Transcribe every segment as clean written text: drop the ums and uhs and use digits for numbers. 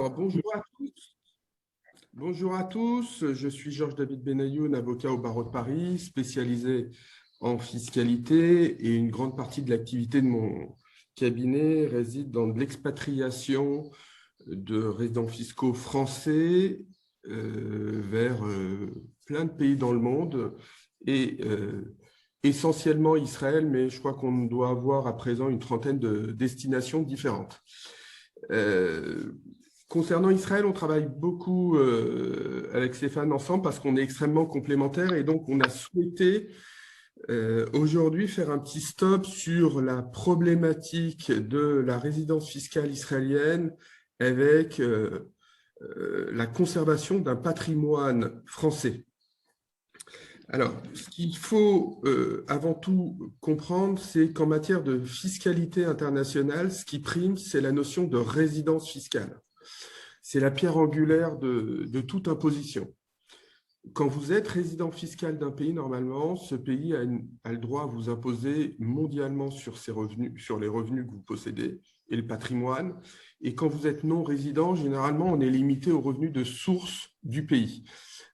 Bonjour à tous. Bonjour à tous. Je suis Georges-David Benayoun, avocat au barreau de Paris, spécialisé en fiscalité, et une grande partie de l'activité de mon cabinet réside dans l'expatriation de résidents fiscaux français vers plein de pays dans le monde et essentiellement Israël, mais je crois qu'on doit avoir à présent une trentaine de destinations différentes. Concernant Israël, on travaille beaucoup avec Stéphane ensemble parce qu'on est extrêmement complémentaires, et donc on a souhaité aujourd'hui faire un petit stop sur la problématique de la résidence fiscale israélienne avec la conservation d'un patrimoine français. Alors, ce qu'il faut avant tout comprendre, c'est qu'en matière de fiscalité internationale, ce qui prime, c'est la notion de résidence fiscale. C'est la pierre angulaire de toute imposition. Quand vous êtes résident fiscal d'un pays, normalement, ce pays a le droit à vous imposer mondialement sur ses revenus, sur les revenus que vous possédez et le patrimoine. Et quand vous êtes non résident, généralement, on est limité aux revenus de source du pays.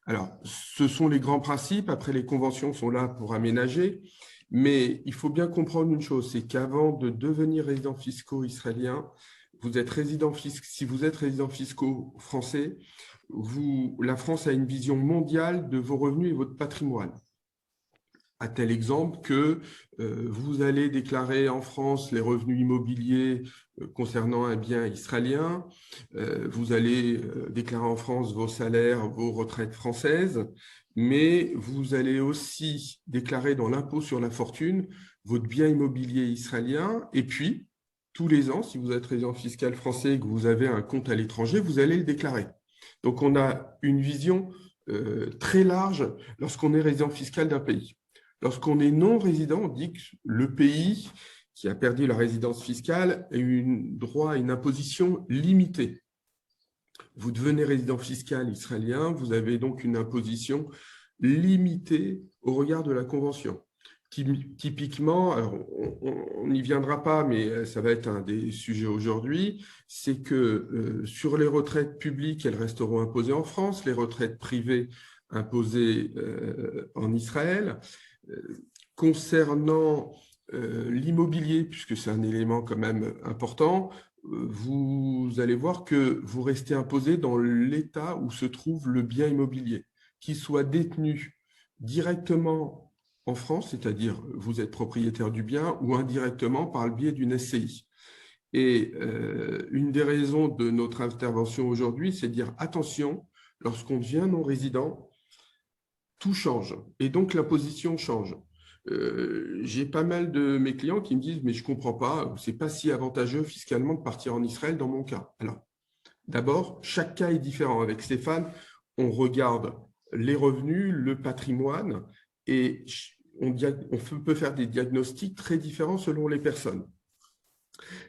Alors, ce sont les grands principes. Après, les conventions sont là pour aménager. Mais il faut bien comprendre une chose, c'est qu'avant de devenir résident fiscal israélien, si vous êtes résident fiscal français, la France a une vision mondiale de vos revenus et votre patrimoine. À tel exemple que vous allez déclarer en France les revenus immobiliers concernant un bien israélien, vous allez déclarer en France vos salaires, vos retraites françaises, mais vous allez aussi déclarer dans l'impôt sur la fortune votre bien immobilier israélien, et puis tous les ans, si vous êtes résident fiscal français et que vous avez un compte à l'étranger, vous allez le déclarer. Donc, on a une vision très large lorsqu'on est résident fiscal d'un pays. Lorsqu'on est non-résident, on dit que le pays qui a perdu la résidence fiscale a eu droit à une imposition limitée. Vous devenez résident fiscal israélien, vous avez donc une imposition limitée au regard de la Convention. Typiquement, alors on n'y viendra pas, mais ça va être un des sujets aujourd'hui, c'est que sur les retraites publiques, elles resteront imposées en France, les retraites privées imposées en Israël. Concernant l'immobilier, puisque c'est un élément quand même important, vous allez voir que vous restez imposé dans l'État où se trouve le bien immobilier, qu'il soit détenu directement en France, c'est-à-dire vous êtes propriétaire du bien, ou indirectement par le biais d'une SCI. Et une des raisons de notre intervention aujourd'hui, c'est de dire attention, lorsqu'on devient non-résident, tout change, et donc l'imposition change. J'ai pas mal de mes clients qui me disent « mais je ne comprends pas, c'est pas si avantageux fiscalement de partir en Israël dans mon cas ». Alors, d'abord, chaque cas est différent. Avec Stéphane, on regarde les revenus, le patrimoine, et on peut faire des diagnostics très différents selon les personnes.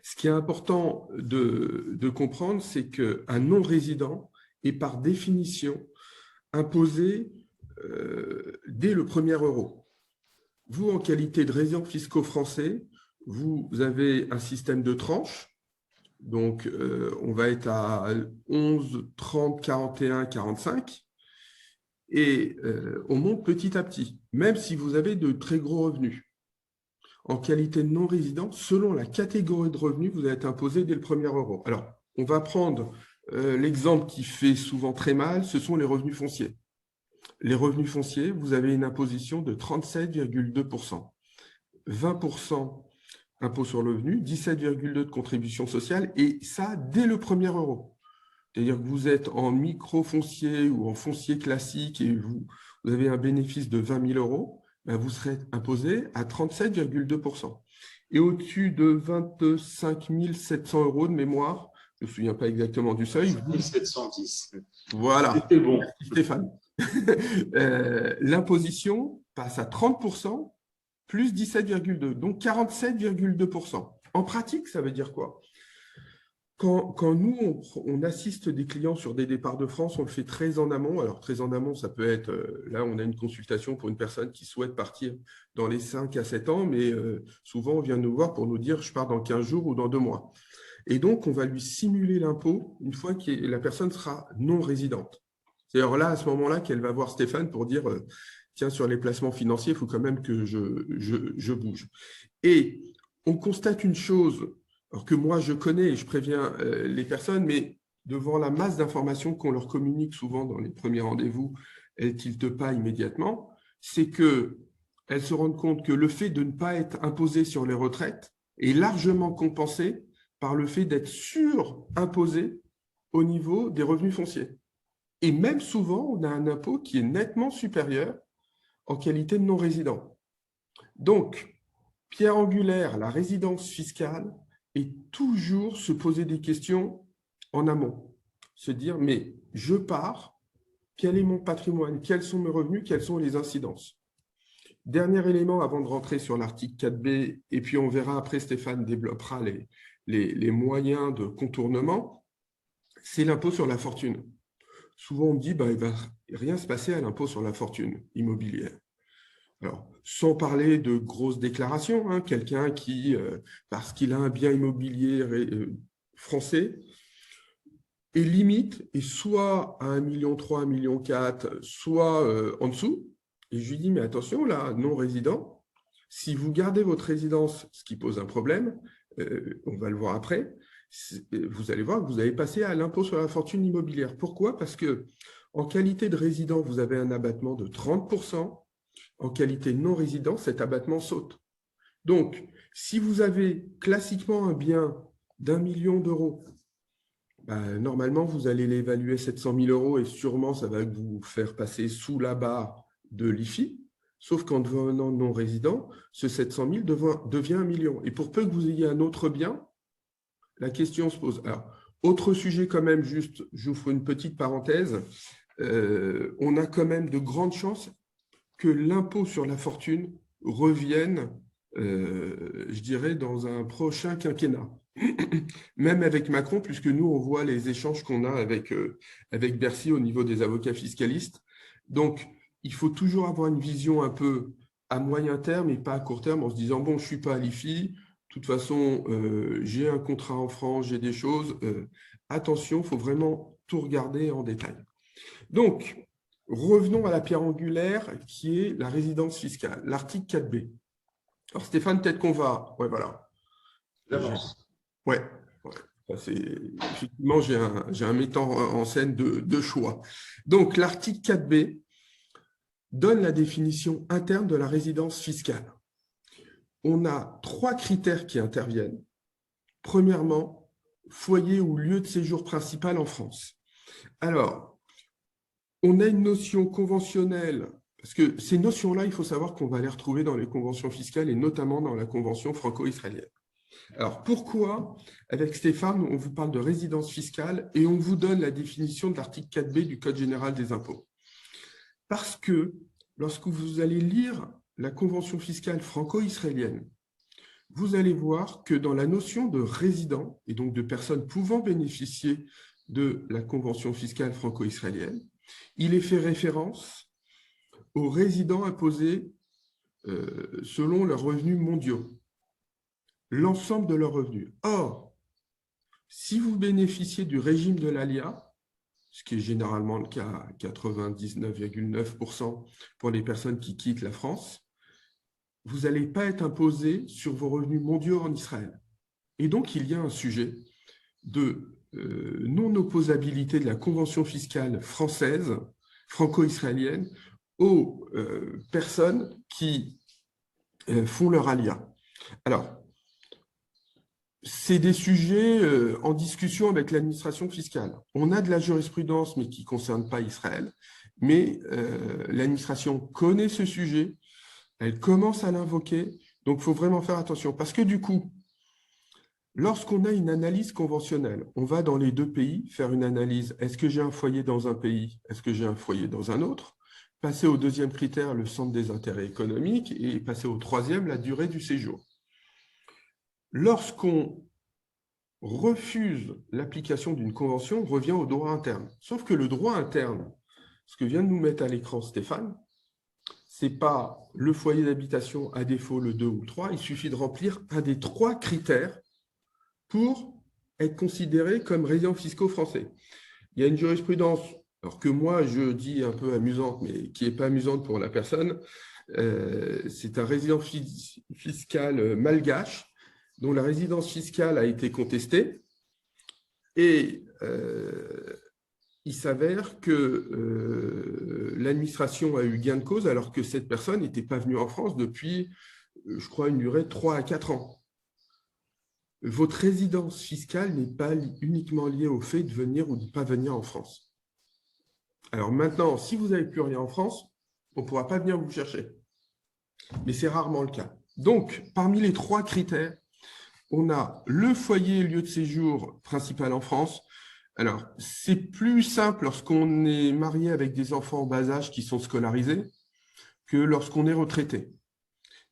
Ce qui est important de comprendre, c'est qu'un non-résident est par définition imposé dès le premier euro. Vous, en qualité de résident fiscal français, vous avez un système de tranches. Donc, on va être à 11, 30, 41, 45. Et on monte petit à petit, même si vous avez de très gros revenus. En qualité de non-résident, selon la catégorie de revenus, vous allez être imposé dès le premier euro. Alors, on va prendre l'exemple qui fait souvent très mal, ce sont les revenus fonciers. Les revenus fonciers, vous avez une imposition de 37,2%. 20% impôt sur le revenu, 17,2% de contribution sociale, et ça dès le premier euro. C'est-à-dire que vous êtes en micro-foncier ou en foncier classique et vous avez un bénéfice de 20 000 euros, ben vous serez imposé à 37,2%. Et au-dessus de 25 700 euros de mémoire, je ne me souviens pas exactement du seuil. 1710. Voilà. C'était bon. Merci Stéphane. L'imposition passe à 30% plus 17,2%, donc 47,2%. En pratique, ça veut dire quoi ? Quand nous, on assiste des clients sur des départs de France, on le fait très en amont. Alors, très en amont, ça peut être, là, on a une consultation pour une personne qui souhaite partir dans les 5 à 7 ans, mais souvent, on vient nous voir pour nous dire, je pars dans 15 jours ou dans 2 mois. Et donc, on va lui simuler l'impôt une fois que la personne sera non résidente. C'est alors là, à ce moment-là, qu'elle va voir Stéphane pour dire tiens, sur les placements financiers, il faut quand même que je bouge. Et on constate une chose, alors que moi je connais et je préviens les personnes, mais devant la masse d'informations qu'on leur communique souvent dans les premiers rendez-vous, elles ne tiltent pas immédiatement, c'est qu'elles se rendent compte que le fait de ne pas être imposé sur les retraites est largement compensé par le fait d'être surimposé au niveau des revenus fonciers. Et même souvent, on a un impôt qui est nettement supérieur en qualité de non-résident. Donc, pierre angulaire, la résidence fiscale, est toujours se poser des questions en amont. Se dire, mais je pars, quel est mon patrimoine, quels sont mes revenus, quelles sont les incidences. Dernier élément avant de rentrer sur l'article 4B, et puis on verra après, Stéphane développera les moyens de contournement, c'est l'impôt sur la fortune. Souvent, on me dit, il ne va rien se passer à l'impôt sur la fortune immobilière. Alors, sans parler de grosses déclarations, hein, quelqu'un qui, parce qu'il a un bien immobilier français, est limite, et soit à 1,3 million, 1,4 million, soit en dessous. Et je lui dis, mais attention, là, non-résident, si vous gardez votre résidence, ce qui pose un problème, on va le voir après, vous allez voir que vous allez passer à l'impôt sur la fortune immobilière. Pourquoi? Parce que en qualité de résident, vous avez un abattement de 30%. En qualité non-résident, cet abattement saute. Donc, si vous avez classiquement un bien d'1 million d'euros, normalement, vous allez l'évaluer 700 000 euros et sûrement, ça va vous faire passer sous la barre de l'IFI. Sauf qu'en devenant non-résident, ce 700 000 devient 1 million. Et pour peu que vous ayez un autre bien, la question se pose. Alors, autre sujet quand même, juste, j'ouvre une petite parenthèse. On a quand même de grandes chances que l'impôt sur la fortune revienne, je dirais, dans un prochain quinquennat. Même avec Macron, puisque nous, on voit les échanges qu'on a avec Bercy au niveau des avocats fiscalistes. Donc, il faut toujours avoir une vision un peu à moyen terme et pas à court terme en se disant, bon, je ne suis pas à l'IFI, de toute façon, j'ai un contrat en France, j'ai des choses. Attention, il faut vraiment tout regarder en détail. Donc, revenons à la pierre angulaire qui est la résidence fiscale, l'article 4B. Alors Stéphane, peut-être qu'on va… Ouais, voilà. Ouais. Effectivement, j'ai un metteur en scène de choix. Donc, l'article 4B donne la définition interne de la résidence fiscale. On a 3 critères qui interviennent. Premièrement, foyer ou lieu de séjour principal en France. Alors, on a une notion conventionnelle, parce que ces notions-là, il faut savoir qu'on va les retrouver dans les conventions fiscales et notamment dans la convention franco-israélienne. Alors, pourquoi, avec Stéphane, on vous parle de résidence fiscale et on vous donne la définition de l'article 4B du Code général des impôts? Parce que lorsque vous allez lire la convention fiscale franco-israélienne, vous allez voir que dans la notion de résident, et donc de personnes pouvant bénéficier de la convention fiscale franco-israélienne, il est fait référence aux résidents imposés selon leurs revenus mondiaux, l'ensemble de leurs revenus. Or, si vous bénéficiez du régime de l'ALIA, ce qui est généralement le cas à 99,9% pour les personnes qui quittent la France, vous n'allez pas être imposé sur vos revenus mondiaux en Israël. Et donc, il y a un sujet de non-opposabilité de la convention fiscale française, franco-israélienne, aux personnes qui font leur alia. Alors, c'est des sujets en discussion avec l'administration fiscale. On a de la jurisprudence, mais qui ne concerne pas Israël. Mais l'administration connaît ce sujet, elle commence à l'invoquer, donc il faut vraiment faire attention. Parce que du coup, lorsqu'on a une analyse conventionnelle, on va dans les 2 pays faire une analyse. Est-ce que j'ai un foyer dans un pays? Est-ce que j'ai un foyer dans un autre? Passer au 2e critère, le centre des intérêts économiques, et passer au 3e, la durée du séjour. Lorsqu'on refuse l'application d'une convention, on revient au droit interne. Sauf que le droit interne, ce que vient de nous mettre à l'écran Stéphane, ce n'est pas le foyer d'habitation à défaut, le 2 ou le 3, il suffit de remplir un des 3 critères pour être considérés comme résidents fiscaux français. Il y a une jurisprudence, alors que moi je dis un peu amusante, mais qui n'est pas amusante pour la personne. C'est un résident fiscal malgache dont la résidence fiscale a été contestée et il s'avère que l'administration a eu gain de cause alors que cette personne n'était pas venue en France depuis, je crois, une durée de 3 à 4 ans. Votre résidence fiscale n'est pas uniquement liée au fait de venir ou de ne pas venir en France. Alors maintenant, si vous n'avez plus rien en France, on ne pourra pas venir vous chercher. Mais c'est rarement le cas. Donc, parmi les 3 critères, on a le foyer lieu de séjour principal en France. Alors, c'est plus simple lorsqu'on est marié avec des enfants en bas âge qui sont scolarisés que lorsqu'on est retraité.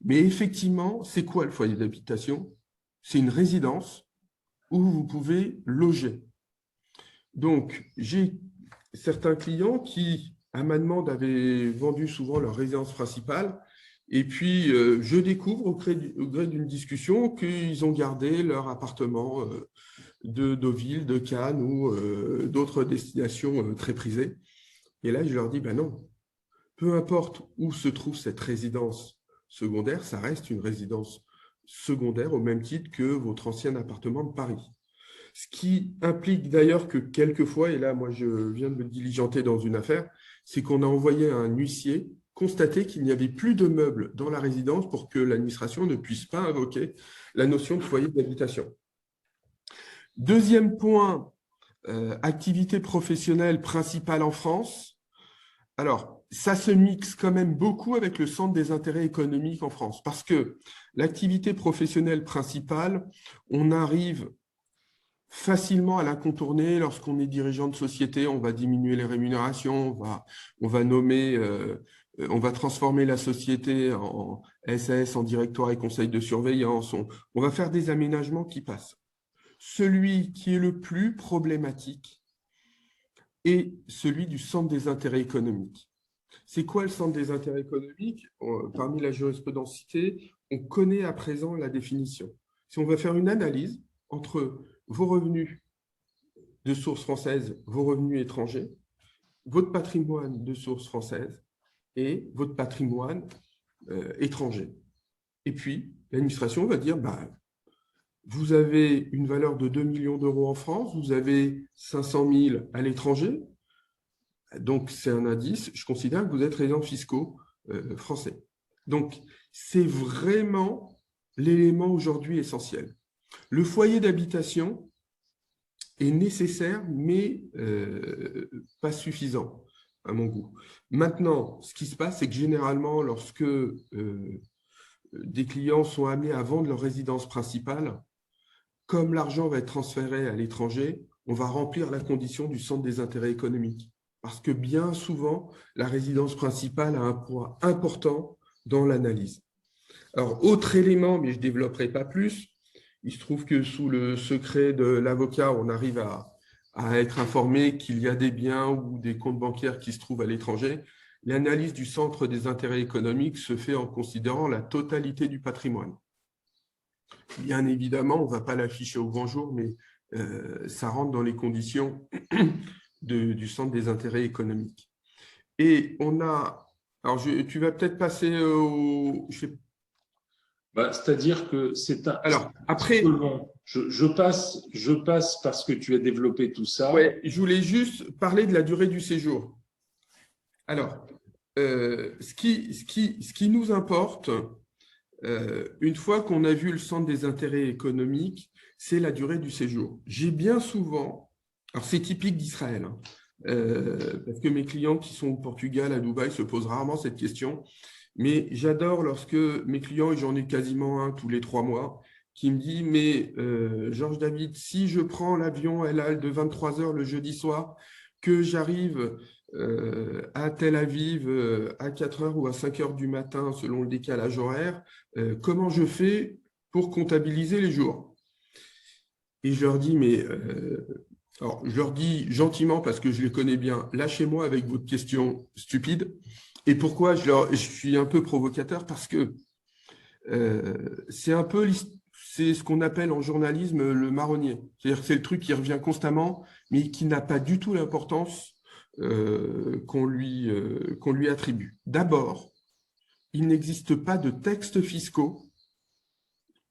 Mais effectivement, c'est quoi le foyer d'habitation? C'est une résidence où vous pouvez loger. Donc, j'ai certains clients qui, à ma demande, avaient vendu souvent leur résidence principale. Et puis, je découvre au gré d'une discussion qu'ils ont gardé leur appartement de Deauville, de Cannes ou d'autres destinations très prisées. Et là, je leur dis, ben non, peu importe où se trouve cette résidence secondaire, ça reste une résidence secondaire au même titre que votre ancien appartement de Paris. Ce qui implique d'ailleurs que quelquefois, et là, moi, je viens de me diligenter dans une affaire, c'est qu'on a envoyé un huissier constater qu'il n'y avait plus de meubles dans la résidence pour que l'administration ne puisse pas invoquer la notion de foyer d'habitation. Deuxième point, activité professionnelle principale en France. Alors, ça se mixe quand même beaucoup avec le centre des intérêts économiques en France parce que l'activité professionnelle principale, on arrive facilement à la contourner lorsqu'on est dirigeant de société. On va diminuer les rémunérations, on va nommer, on va transformer la société en SAS, en directoire et conseil de surveillance. On va faire des aménagements qui passent. Celui qui est le plus problématique est celui du centre des intérêts économiques. C'est quoi le centre des intérêts économiques? Parmi la jurisprudence citée, on connaît à présent la définition. Si on veut faire une analyse entre vos revenus de source française, vos revenus étrangers, votre patrimoine de source française et votre patrimoine étranger. Et puis, l'administration va dire, bah, vous avez une valeur de 2 millions d'euros en France, vous avez 500 000 à l'étranger, donc c'est un indice, je considère que vous êtes résidents fiscaux français. Donc, c'est vraiment l'élément aujourd'hui essentiel. Le foyer d'habitation est nécessaire, mais pas suffisant, à mon goût. Maintenant, ce qui se passe, c'est que généralement, lorsque des clients sont amenés à vendre leur résidence principale, comme l'argent va être transféré à l'étranger, on va remplir la condition du centre des intérêts économiques. Parce que bien souvent, la résidence principale a un poids important dans l'analyse. Alors, autre élément, mais je ne développerai pas plus, il se trouve que sous le secret de l'avocat, on arrive à être informé qu'il y a des biens ou des comptes bancaires qui se trouvent à l'étranger. L'analyse du centre des intérêts économiques se fait en considérant la totalité du patrimoine. Bien évidemment, on ne va pas l'afficher au grand jour, mais ça rentre dans les conditions du centre des intérêts économiques. Et on a… Alors, tu vas peut-être passer au… C'est-à-dire que c'est un… Alors, après… Je passe parce que tu as développé tout ça. Ouais, je voulais juste parler de la durée du séjour. Alors, ce qui nous importe… une fois qu'on a vu le centre des intérêts économiques, c'est la durée du séjour. J'ai bien souvent, alors c'est typique d'Israël, hein, parce que mes clients qui sont au Portugal, à Dubaï, se posent rarement cette question, mais j'adore lorsque mes clients, et j'en ai quasiment un tous les 3 mois, qui me dit, mais Georges David, si je prends l'avion El Al de 23 heures le jeudi soir, que j'arrive à Tel Aviv à 4 heures ou à 5 heures du matin selon le décalage horaire, comment je fais pour comptabiliser les jours? Et je leur dis, mais alors, je leur dis gentiment parce que je les connais bien, lâchez-moi avec votre question stupide. Et pourquoi je suis un peu provocateur? Parce que c'est un peu c'est ce qu'on appelle en journalisme le marronnier. C'est-à-dire que c'est le truc qui revient constamment, mais qui n'a pas du tout l'importance qu'on lui attribue. D'abord, il n'existe pas de textes fiscaux.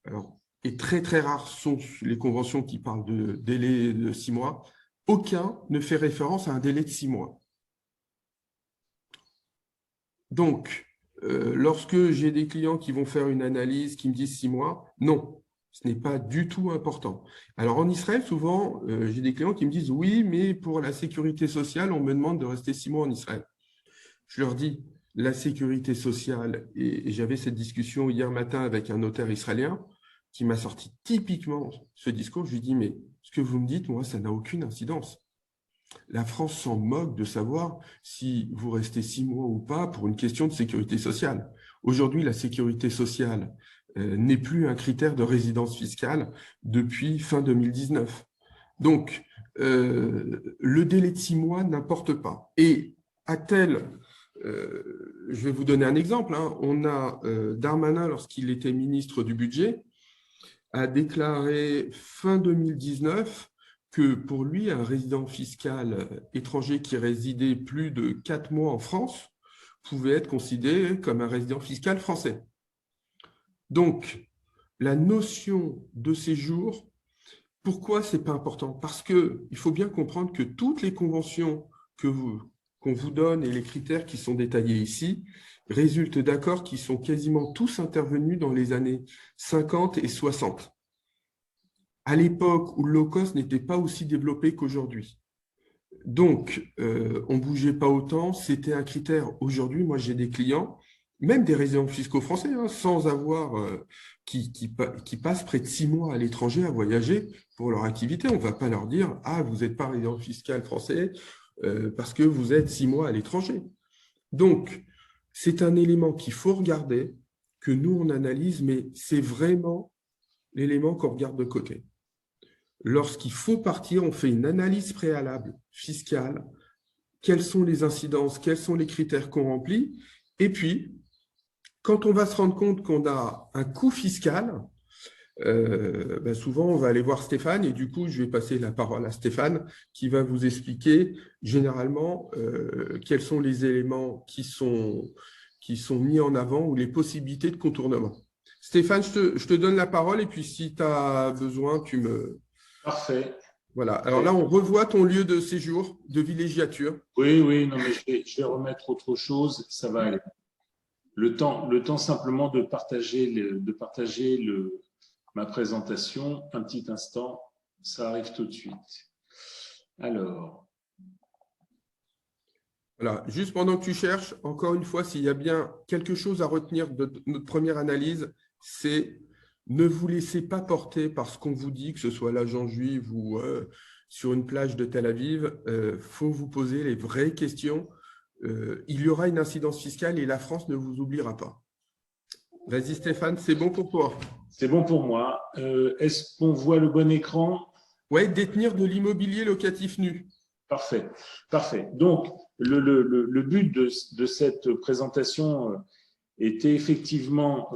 Alors, et très très rares sont les conventions qui parlent de délai de 6 mois. Aucun ne fait référence à un délai de 6 mois. Donc, lorsque j'ai des clients qui vont faire une analyse, qui me disent 6 mois, non, ce n'est pas du tout important. Alors, en Israël, souvent, j'ai des clients qui me disent, oui, mais pour la sécurité sociale, on me demande de rester 6 mois en Israël. Je leur dis, la sécurité sociale, et j'avais cette discussion hier matin avec un notaire israélien qui m'a sorti typiquement ce discours. Je lui dis, mais ce que vous me dites, moi, ça n'a aucune incidence. La France s'en moque de savoir si vous restez 6 mois ou pas pour une question de sécurité sociale. Aujourd'hui, la sécurité sociale n'est plus un critère de résidence fiscale depuis fin 2019. Donc, le délai de 6 mois n'importe pas. Et je vais vous donner un exemple. On a Darmanin, lorsqu'il était ministre du Budget, a déclaré fin 2019 que pour lui, un résident fiscal étranger qui résidait plus de 4 mois en France pouvait être considéré comme un résident fiscal français. Donc, la notion de séjour, pourquoi ce n'est pas important? Parce qu'il faut bien comprendre que toutes les conventions qu'on vous donne et les critères qui sont détaillés ici résultent d'accords qui sont quasiment tous intervenus dans les années 50 et 60. À l'époque où le low-cost n'était pas aussi développé qu'aujourd'hui. Donc, on ne bougeait pas autant, c'était un critère. Aujourd'hui, moi, j'ai des clients, même des résidents fiscaux français, sans avoir, qui passent près de 6 mois à l'étranger à voyager pour leur activité. On ne va pas leur dire « Ah, vous n'êtes pas résident fiscal français parce que vous êtes 6 mois à l'étranger. » Donc, c'est un élément qu'il faut regarder, que nous, on analyse, mais c'est vraiment l'élément qu'on regarde de côté. Lorsqu'il faut partir, on fait une analyse préalable fiscale. Quelles sont les incidences, quels sont les critères qu'on remplit? Et puis, quand on va se rendre compte qu'on a un coût fiscal, souvent, on va aller voir Stéphane et du coup, je vais passer la parole à Stéphane qui va vous expliquer généralement quels sont les éléments qui sont mis en avant ou les possibilités de contournement. Stéphane, je te donne la parole et puis si tu as besoin, tu me… Parfait. Voilà. Alors là, on revoit ton lieu de séjour, de villégiature. Oui, non, mais je vais remettre autre chose, ça va aller. Le temps simplement de partager ma présentation. Un petit instant, ça arrive tout de suite. Alors. Voilà. Juste pendant que tu cherches, encore une fois, s'il y a bien quelque chose à retenir de notre première analyse, c'est ne vous laissez pas porter par ce qu'on vous dit, que ce soit l'agent juif ou sur une plage de Tel Aviv. Faut vous poser les vraies questions. Il y aura une incidence fiscale et la France ne vous oubliera pas. Vas-y Stéphane, c'est bon pour toi? C'est bon pour moi. Est-ce qu'on voit le bon écran? Oui, détenir de l'immobilier locatif nu. Parfait, parfait. Donc, le but de cette présentation était effectivement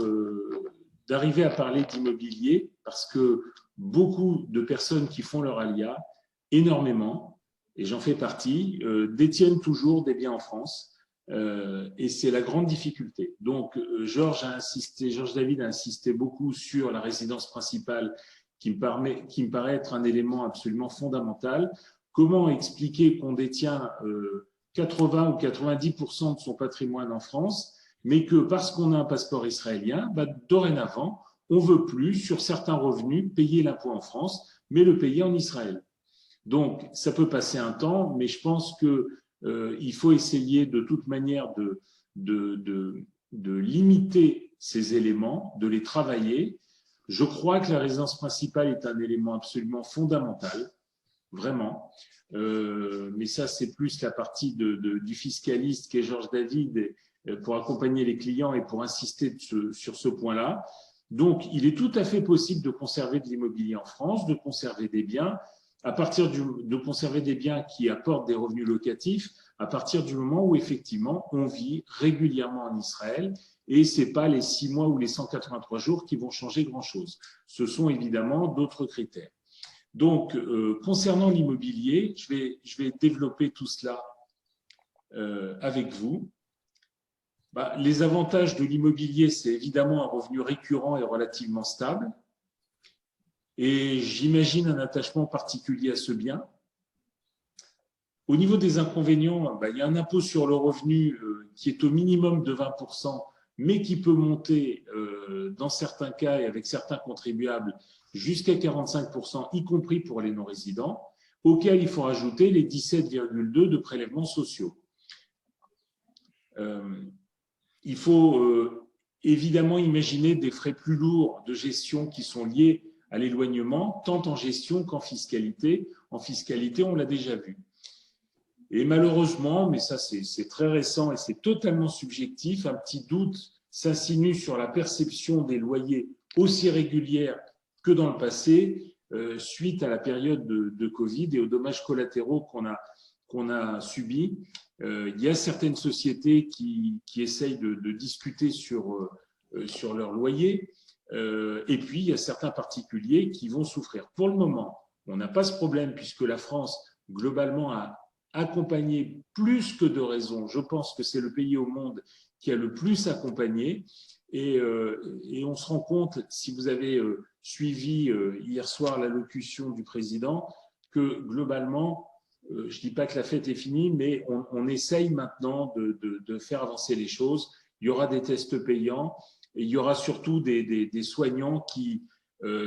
d'arriver à parler d'immobilier parce que beaucoup de personnes qui font leur alia, énormément, et j'en fais partie, détiennent toujours des biens en France et c'est la grande difficulté. Donc, Georges David a insisté beaucoup sur la résidence principale qui me paraît être un élément absolument fondamental. Comment expliquer qu'on détient 80 ou 90% de son patrimoine en France, mais que parce qu'on a un passeport israélien, dorénavant, on ne veut plus, sur certains revenus, payer l'impôt en France, mais le payer en Israël. Donc, ça peut passer un temps, mais je pense qu'il faut essayer de toute manière de limiter ces éléments, de les travailler. Je crois que la résidence principale est un élément absolument fondamental, vraiment. Mais ça, c'est plus la partie du fiscaliste qu'est Georges David pour accompagner les clients et pour insister sur ce point-là. Donc, il est tout à fait possible de conserver de l'immobilier en France, de conserver des biens. à partir de conserver des biens qui apportent des revenus locatifs à partir du moment où effectivement on vit régulièrement en Israël et ce n'est pas les 6 mois ou les 183 jours qui vont changer grand-chose. Ce sont évidemment d'autres critères. Donc, concernant l'immobilier, je vais développer tout cela avec vous. Les avantages de l'immobilier, c'est évidemment un revenu récurrent et relativement stable. Et j'imagine un attachement particulier à ce bien. Au niveau des inconvénients, il y a un impôt sur le revenu qui est au minimum de 20%, mais qui peut monter dans certains cas et avec certains contribuables jusqu'à 45%, y compris pour les non-résidents, auxquels il faut rajouter les 17,2 de prélèvements sociaux. Il faut évidemment imaginer des frais plus lourds de gestion qui sont liés à l'éloignement, tant en gestion qu'en fiscalité. En fiscalité, on l'a déjà vu. Et malheureusement, mais ça c'est très récent et c'est totalement subjectif, un petit doute s'insinue sur la perception des loyers aussi régulière que dans le passé, suite à la période de Covid et aux dommages collatéraux qu'on a subis. Il y a certaines sociétés qui essayent de discuter sur leur loyer, et puis il y a certains particuliers qui vont souffrir. Pour le moment, on n'a pas ce problème puisque la France, globalement, a accompagné plus que de raison. Je pense que c'est le pays au monde qui a le plus accompagné. Et on se rend compte, si vous avez suivi hier soir l'allocution du président, que globalement, je ne dis pas que la fête est finie, mais on essaye maintenant de faire avancer les choses. Il y aura des tests payants et il y aura surtout des soignants qui,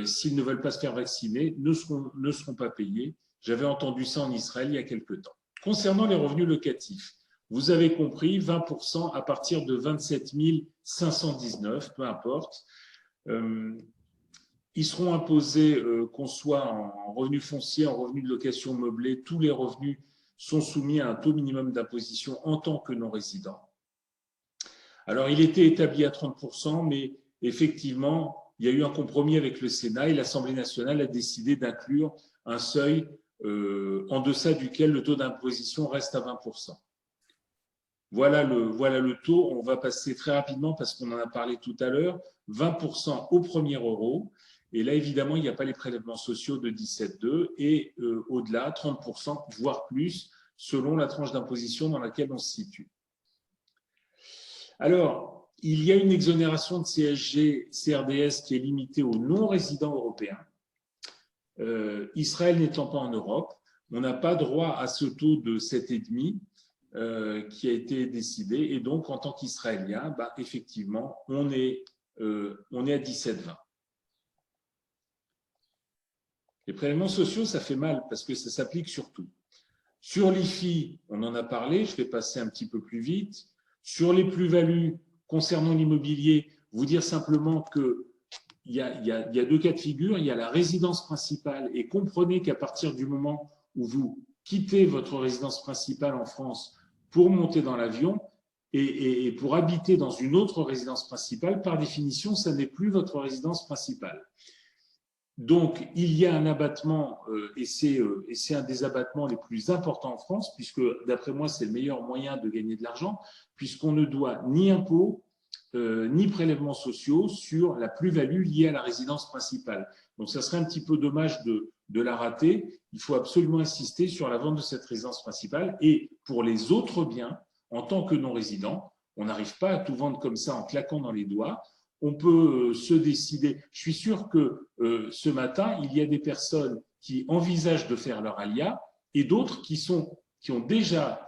s'ils ne veulent pas se faire vacciner, ne seront pas payés. J'avais entendu ça en Israël il y a quelque temps. Concernant les revenus locatifs, vous avez compris, 20% à partir de 27 519, peu importe. Ils seront imposés, qu'on soit en revenus fonciers, en revenus de location meublée, tous les revenus sont soumis à un taux minimum d'imposition en tant que non-résident. Alors, il était établi à 30%, mais effectivement, il y a eu un compromis avec le Sénat et l'Assemblée nationale a décidé d'inclure un seuil en deçà duquel le taux d'imposition reste à 20%. Voilà le taux. On va passer très rapidement parce qu'on en a parlé tout à l'heure. 20% au premier euro. Et là, évidemment, il n'y a pas les prélèvements sociaux de 17,2 et au-delà, 30%, voire plus, selon la tranche d'imposition dans laquelle on se situe. Alors, il y a une exonération de CSG, CRDS qui est limitée aux non-résidents européens. Israël n'étant pas en Europe, on n'a pas droit à ce taux de 7,5 qui a été décidé. Et donc, en tant qu'Israélien, effectivement, on est à 17,20. Les prélèvements sociaux, ça fait mal parce que ça s'applique sur tout. Sur l'IFI, on en a parlé, je vais passer un petit peu plus vite. Sur les plus-values concernant l'immobilier, vous dire simplement qu'il y a deux cas de figure. Il y a la résidence principale et comprenez qu'à partir du moment où vous quittez votre résidence principale en France pour monter dans l'avion et pour habiter dans une autre résidence principale, par définition, ça n'est plus votre résidence principale. Donc, il y a un abattement, et c'est un des abattements les plus importants en France, puisque d'après moi, c'est le meilleur moyen de gagner de l'argent, puisqu'on ne doit ni impôts, ni prélèvements sociaux sur la plus-value liée à la résidence principale. Donc, ça serait un petit peu dommage de la rater. Il faut absolument insister sur la vente de cette résidence principale. Et pour les autres biens, en tant que non-résident, on n'arrive pas à tout vendre comme ça en claquant dans les doigts. On peut se décider. Je suis sûr que ce matin, il y a des personnes qui envisagent de faire leur alia et d'autres qui ont déjà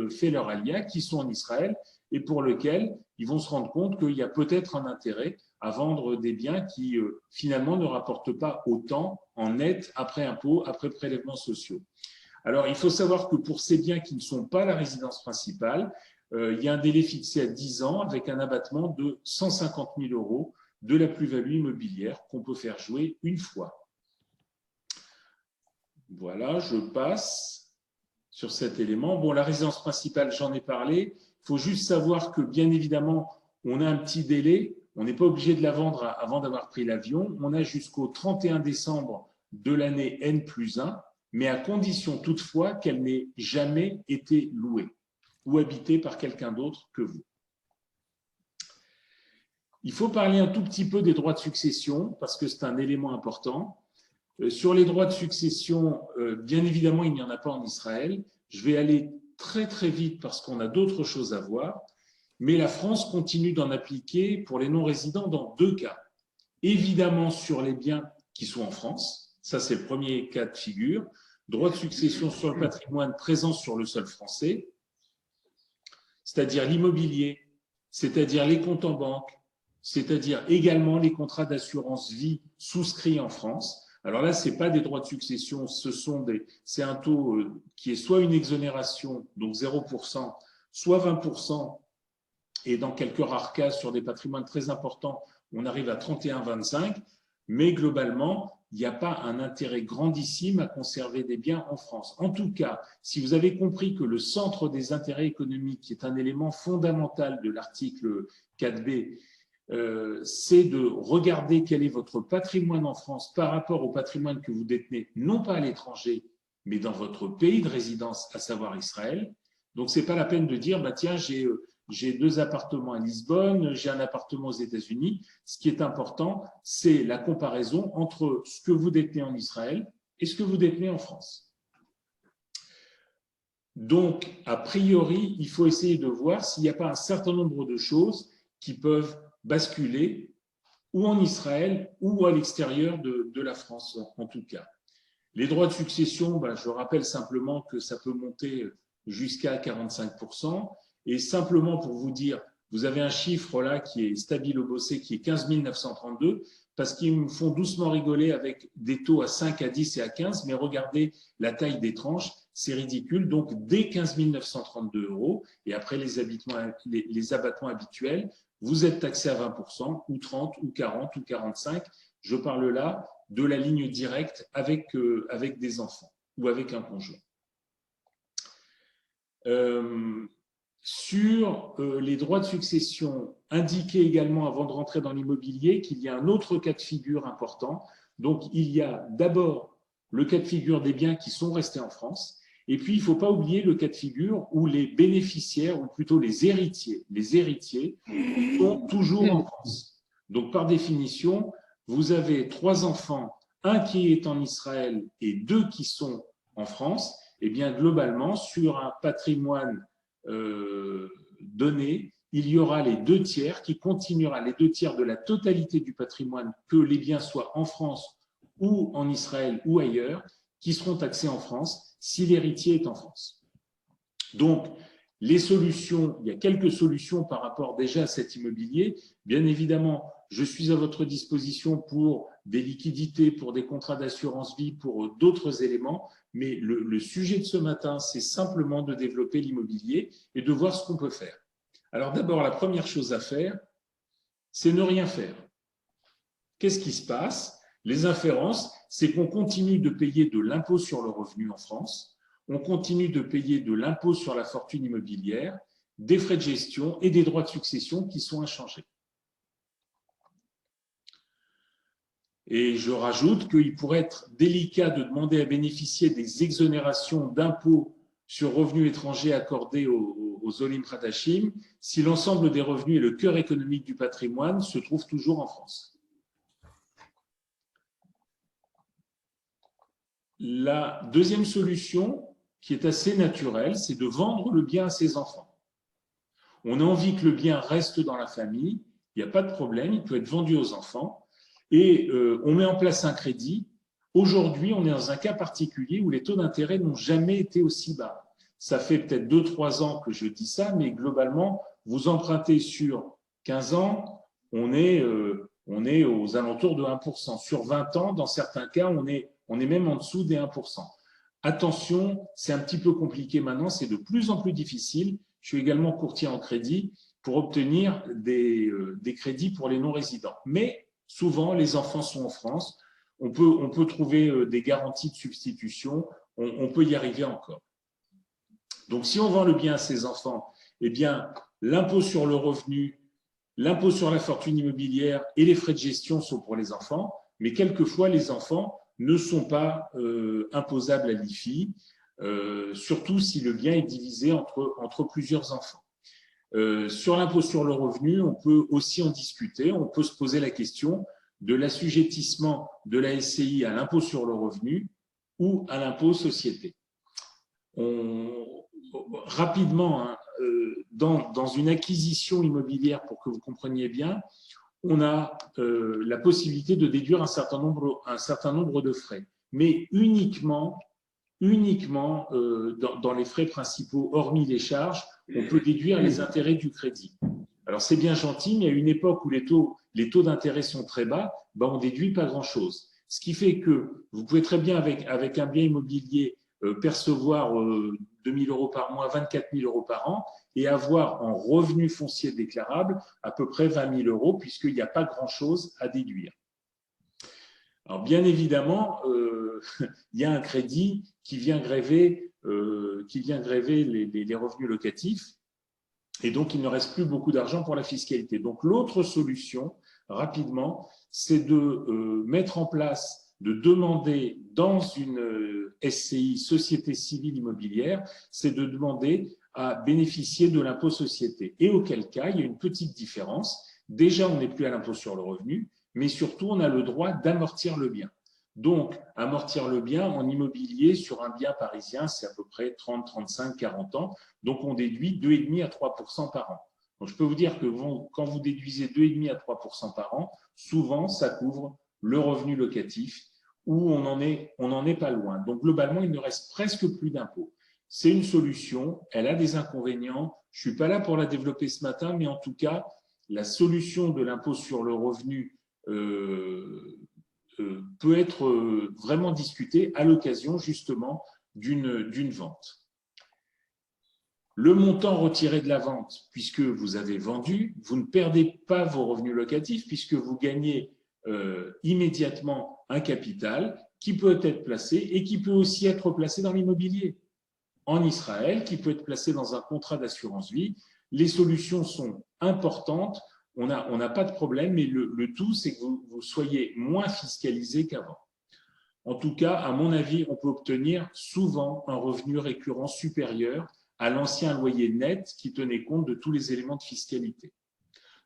fait leur alia, qui sont en Israël et pour lesquels ils vont se rendre compte qu'il y a peut-être un intérêt à vendre des biens qui finalement ne rapportent pas autant en net après impôts, après prélèvements sociaux. Alors, il faut savoir que pour ces biens qui ne sont pas la résidence principale, il y a un délai fixé à 10 ans avec un abattement de 150 000 € de la plus-value immobilière qu'on peut faire jouer une fois. Voilà, je passe sur cet élément. Bon, la résidence principale, j'en ai parlé. Il faut juste savoir que, bien évidemment, on a un petit délai. On n'est pas obligé de la vendre avant d'avoir pris l'avion. On a jusqu'au 31 décembre de l'année N+1. mais à condition toutefois qu'elle n'ait jamais été louée ou habitée par quelqu'un d'autre que vous. Il faut parler un tout petit peu des droits de succession parce que c'est un élément important. Sur les droits de succession, bien évidemment, il n'y en a pas en Israël. Je vais aller très très vite parce qu'on a d'autres choses à voir, mais la France continue d'en appliquer pour les non-résidents dans 2 cas. Évidemment sur les biens qui sont en France, ça c'est le premier cas de figure, droit de succession sur le patrimoine présent sur le sol français, c'est-à-dire l'immobilier, c'est-à-dire les comptes en banque, c'est-à-dire également les contrats d'assurance vie souscrits en France. Alors là, ce n'est pas des droits de succession, c'est un taux qui est soit une exonération, donc 0%, soit 20%, et dans quelques rares cas, sur des patrimoines très importants, on arrive à 31-25, mais globalement, il n'y a pas un intérêt grandissime à conserver des biens en France. En tout cas, si vous avez compris que le centre des intérêts économiques, qui est un élément fondamental de l'article 4b, c'est de regarder quel est votre patrimoine en France par rapport au patrimoine que vous détenez, non pas à l'étranger, mais dans votre pays de résidence, à savoir Israël. Donc, ce n'est pas la peine de dire, bah, tiens, j'ai 2 appartements à Lisbonne, j'ai un appartement aux États-Unis. Ce qui est important, c'est la comparaison entre ce que vous détenez en Israël et ce que vous détenez en France. Donc, a priori, il faut essayer de voir s'il n'y a pas un certain nombre de choses qui peuvent basculer ou en Israël ou à l'extérieur de la France, en tout cas. Les droits de succession, je rappelle simplement que ça peut monter jusqu'à 45%. Et simplement pour vous dire, vous avez un chiffre là qui est stabilo bossé, qui est 15 932, parce qu'ils me font doucement rigoler avec des taux à 5, à 10 et à 15, mais regardez la taille des tranches, c'est ridicule. Donc, dès 15 932 €, et après les abattements habituels, vous êtes taxé à 20%, ou 30, ou 40, ou 45. Je parle là de la ligne directe avec des enfants ou avec un conjoint. Sur les droits de succession, indiquez également avant de rentrer dans l'immobilier qu'il y a un autre cas de figure important. Donc, il y a d'abord le cas de figure des biens qui sont restés en France. Et puis, il ne faut pas oublier le cas de figure où les bénéficiaires, ou plutôt les héritiers sont toujours en France. Donc, par définition, vous avez 3 enfants, un qui est en Israël et 2 qui sont en France. Et bien, globalement, sur un patrimoine donné, il y aura les 2 tiers qui continuera, les 2 tiers de la totalité du patrimoine, que les biens soient en France ou en Israël ou ailleurs, qui seront taxés en France si l'héritier est en France. Donc, les solutions, il y a quelques solutions par rapport déjà à cet immobilier. Bien évidemment, je suis à votre disposition pour des liquidités, pour des contrats d'assurance vie, pour d'autres éléments. Mais le sujet de ce matin, c'est simplement de développer l'immobilier et de voir ce qu'on peut faire. Alors d'abord, la première chose à faire, c'est ne rien faire. Qu'est-ce qui se passe? Les inférences, c'est qu'on continue de payer de l'impôt sur le revenu en France, on continue de payer de l'impôt sur la fortune immobilière, des frais de gestion et des droits de succession qui sont inchangés. Et je rajoute qu'il pourrait être délicat de demander à bénéficier des exonérations d'impôts sur revenus étrangers accordés aux Olim Hadashim si l'ensemble des revenus et le cœur économique du patrimoine se trouvent toujours en France. La deuxième solution, qui est assez naturelle, c'est de vendre le bien à ses enfants. On a envie que le bien reste dans la famille, il n'y a pas de problème, il peut être vendu aux enfants. Et on met en place un crédit. Aujourd'hui, on est dans un cas particulier où les taux d'intérêt n'ont jamais été aussi bas. Ça fait peut-être 2-3 ans que je dis ça, mais globalement, vous empruntez sur 15 ans, on est aux alentours de 1%. Sur 20 ans, dans certains cas, on est même en dessous des 1%. Attention, c'est un petit peu compliqué maintenant, c'est de plus en plus difficile. Je suis également courtier en crédit pour obtenir des crédits pour les non-résidents. Mais souvent, les enfants sont en France. On peut trouver des garanties de substitution. On peut y arriver encore. Donc, si on vend le bien à ses enfants, eh bien, l'impôt sur le revenu, l'impôt sur la fortune immobilière et les frais de gestion sont pour les enfants. Mais quelquefois, les enfants ne sont pas imposables à l'IFI, surtout si le bien est divisé entre plusieurs enfants. Sur l'impôt sur le revenu, on peut aussi en discuter. On peut se poser la question de l'assujettissement de la SCI à l'impôt sur le revenu ou à l'impôt société. Rapidement, hein, dans une acquisition immobilière, pour que vous compreniez bien, on a la possibilité de déduire un certain nombre de frais, mais uniquement dans les frais principaux, hormis les charges, on peut déduire les intérêts du crédit. Alors, c'est bien gentil, mais à une époque où les taux d'intérêt sont très bas, ben, on ne déduit pas grand-chose. Ce qui fait que vous pouvez très bien, avec un bien immobilier, percevoir 2 000 euros par mois, 24 000 euros par an, et avoir en revenu foncier déclarable à peu près 20 000 euros, puisqu'il n'y a pas grand-chose à déduire. Alors, bien évidemment, il y a un crédit qui vient gréver les revenus locatifs, et donc il ne reste plus beaucoup d'argent pour la fiscalité. Donc, l'autre solution, rapidement, c'est de mettre en place, de demander dans une SCI, Société Civile Immobilière, c'est de demander à bénéficier de l'impôt société. Et auquel cas, il y a une petite différence. Déjà, on n'est plus à l'impôt sur le revenu, mais surtout, on a le droit d'amortir le bien. Donc, amortir le bien en immobilier sur un bien parisien, c'est à peu près 30, 35, 40 ans. Donc, on déduit 2,5 à 3% par an. Donc, je peux vous dire que quand vous déduisez 2,5 à 3% par an, souvent, ça couvre le revenu locatif où on n'en est pas loin. Donc, globalement, il ne reste presque plus d'impôts. C'est une solution, elle a des inconvénients. Je ne suis pas là pour la développer ce matin, mais en tout cas, la solution de l'impôt sur le revenu peut être vraiment discutée à l'occasion justement d'une vente. Le montant retiré de la vente, puisque vous avez vendu, vous ne perdez pas vos revenus locatifs puisque vous gagnez immédiatement un capital qui peut être placé et qui peut aussi être placé dans l'immobilier. En Israël, qui peut être placé dans un contrat d'assurance vie. Les solutions sont importantes. On n'a pas de problème, mais le tout, c'est que vous soyez moins fiscalisé qu'avant. En tout cas, à mon avis, on peut obtenir souvent un revenu récurrent supérieur à l'ancien loyer net qui tenait compte de tous les éléments de fiscalité.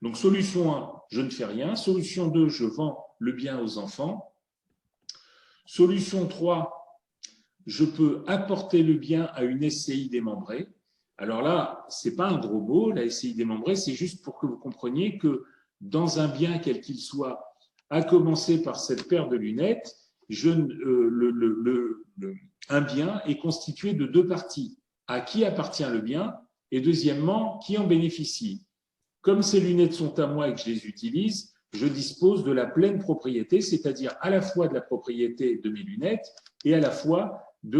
Donc, solution 1, je ne fais rien. Solution 2, je vends le bien aux enfants. Solution 3, je peux apporter le bien à une SCI démembrée. Alors là, ce n'est pas un gros mot, la SCI démembrée, c'est juste pour que vous compreniez que dans un bien, quel qu'il soit, à commencer par cette paire de lunettes, un bien est constitué de deux parties. À qui appartient le bien et deuxièmement, qui en bénéficie. Comme ces lunettes sont à moi et que je les utilise, je dispose de la pleine propriété, c'est-à-dire à la fois de la propriété de mes lunettes et à la fois de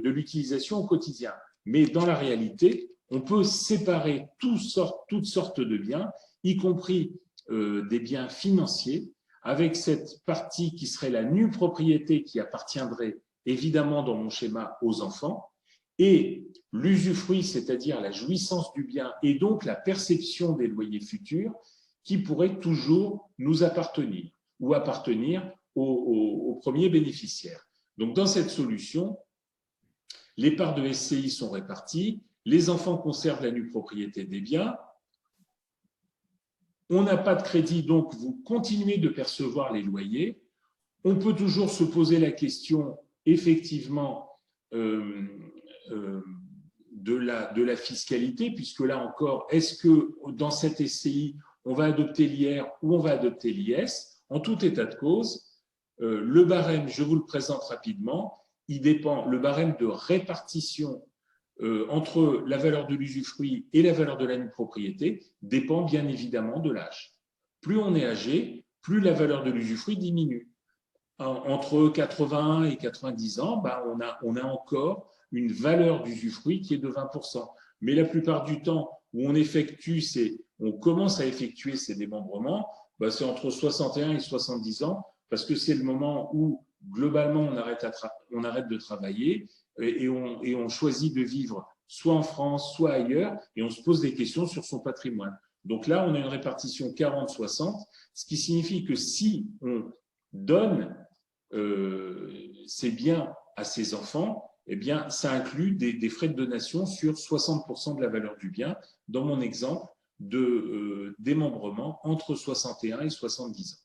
l'utilisation au quotidien. Mais dans la réalité, on peut séparer toutes sortes de biens, y compris des biens financiers, avec cette partie qui serait la nue propriété qui appartiendrait évidemment dans mon schéma aux enfants, et l'usufruit, c'est-à-dire la jouissance du bien et donc la perception des loyers futurs qui pourraient toujours nous appartenir ou appartenir aux premiers bénéficiaires. Donc dans cette solution, les parts de SCI sont réparties, les enfants conservent la nue propriété des biens, on n'a pas de crédit, donc vous continuez de percevoir les loyers. On peut toujours se poser la question, effectivement, de la fiscalité, puisque là encore, est-ce que dans cette SCI, on va adopter l'IR ou on va adopter l'IS? En tout état de cause, le barème, je vous le présente rapidement, il dépend, le barème de répartition entre la valeur de l'usufruit et la valeur de la nue propriété dépend bien évidemment de l'âge. Plus on est âgé, plus la valeur de l'usufruit diminue. Entre 80 et 90 ans, ben on a encore une valeur d'usufruit qui est de 20%. Mais la plupart du temps où on commence à effectuer ces démembrements, ben c'est entre 61 et 70 ans, parce que c'est le moment où globalement on arrête de travailler et on choisit de vivre soit en France, soit ailleurs, et on se pose des questions sur son patrimoine. Donc là, on a une répartition 40-60, ce qui signifie que si on donne ces biens à ses enfants, eh bien, ça inclut des frais de donation sur 60% de la valeur du bien, dans mon exemple de démembrement entre 61 et 70 ans.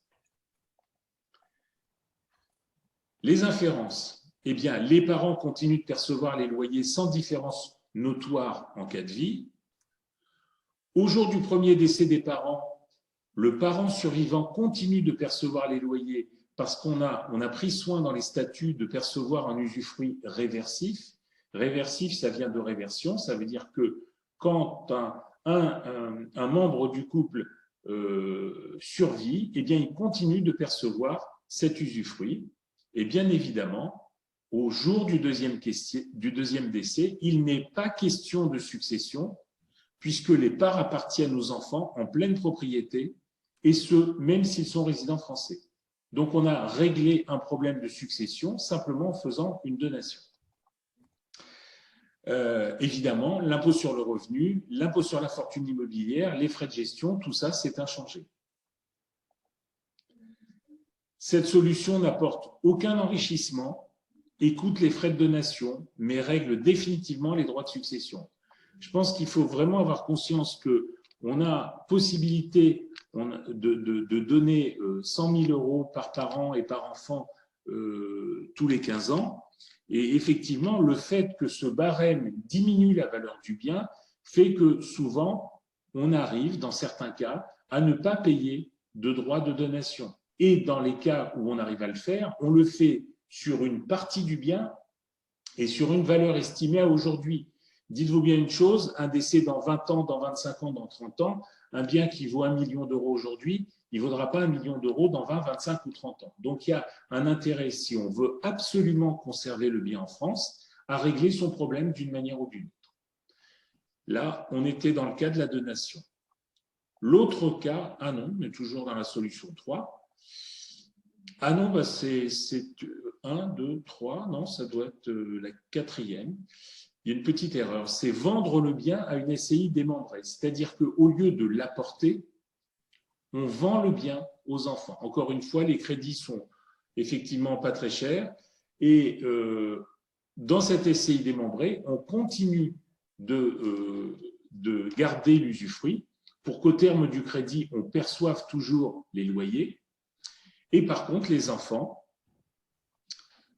Les inférences, eh bien, les parents continuent de percevoir les loyers sans différence notoire en cas de vie. Au jour du premier décès des parents, le parent survivant continue de percevoir les loyers parce qu'on a pris soin dans les statuts de percevoir un usufruit réversif. Réversif, ça vient de réversion, ça veut dire que quand un membre du couple survit, eh bien, il continue de percevoir cet usufruit. Et bien évidemment, au jour du deuxième décès, il n'est pas question de succession, puisque les parts appartiennent aux enfants en pleine propriété, et ce, même s'ils sont résidents français. Donc, on a réglé un problème de succession simplement en faisant une donation. Évidemment, l'impôt sur le revenu, l'impôt sur la fortune immobilière, les frais de gestion, tout ça, c'est inchangé. Cette solution n'apporte aucun enrichissement, écoute les frais de donation, mais règle définitivement les droits de succession. Je pense qu'il faut vraiment avoir conscience qu'on a possibilité de donner 100 000 euros par parent et par enfant tous les 15 ans. Et effectivement, le fait que ce barème diminue la valeur du bien fait que souvent, on arrive, dans certains cas, à ne pas payer de droits de donation. Et dans les cas où on arrive à le faire, on le fait sur une partie du bien et sur une valeur estimée à aujourd'hui. Dites-vous bien une chose, un décès dans 20 ans, dans 25 ans, dans 30 ans, un bien qui vaut 1 million d'euros aujourd'hui, il ne vaudra pas 1 million d'euros dans 20, 25 ou 30 ans. Donc, il y a un intérêt, si on veut absolument conserver le bien en France, à régler son problème d'une manière ou d'une autre. Là, on était dans le cas de la donation. L'autre cas, ah non, mais toujours dans la solution 3. Ah non, bah c'est 1, 2, 3, non, ça doit être la 4e. Il y a une petite erreur, c'est vendre le bien à une SCI démembrée. C'est-à-dire qu'au lieu de l'apporter, on vend le bien aux enfants. Encore une fois, les crédits sont effectivement pas très chers. Et dans cette SCI démembrée, on continue de garder l'usufruit pour qu'au terme du crédit, on perçoive toujours les loyers. Et par contre, les enfants,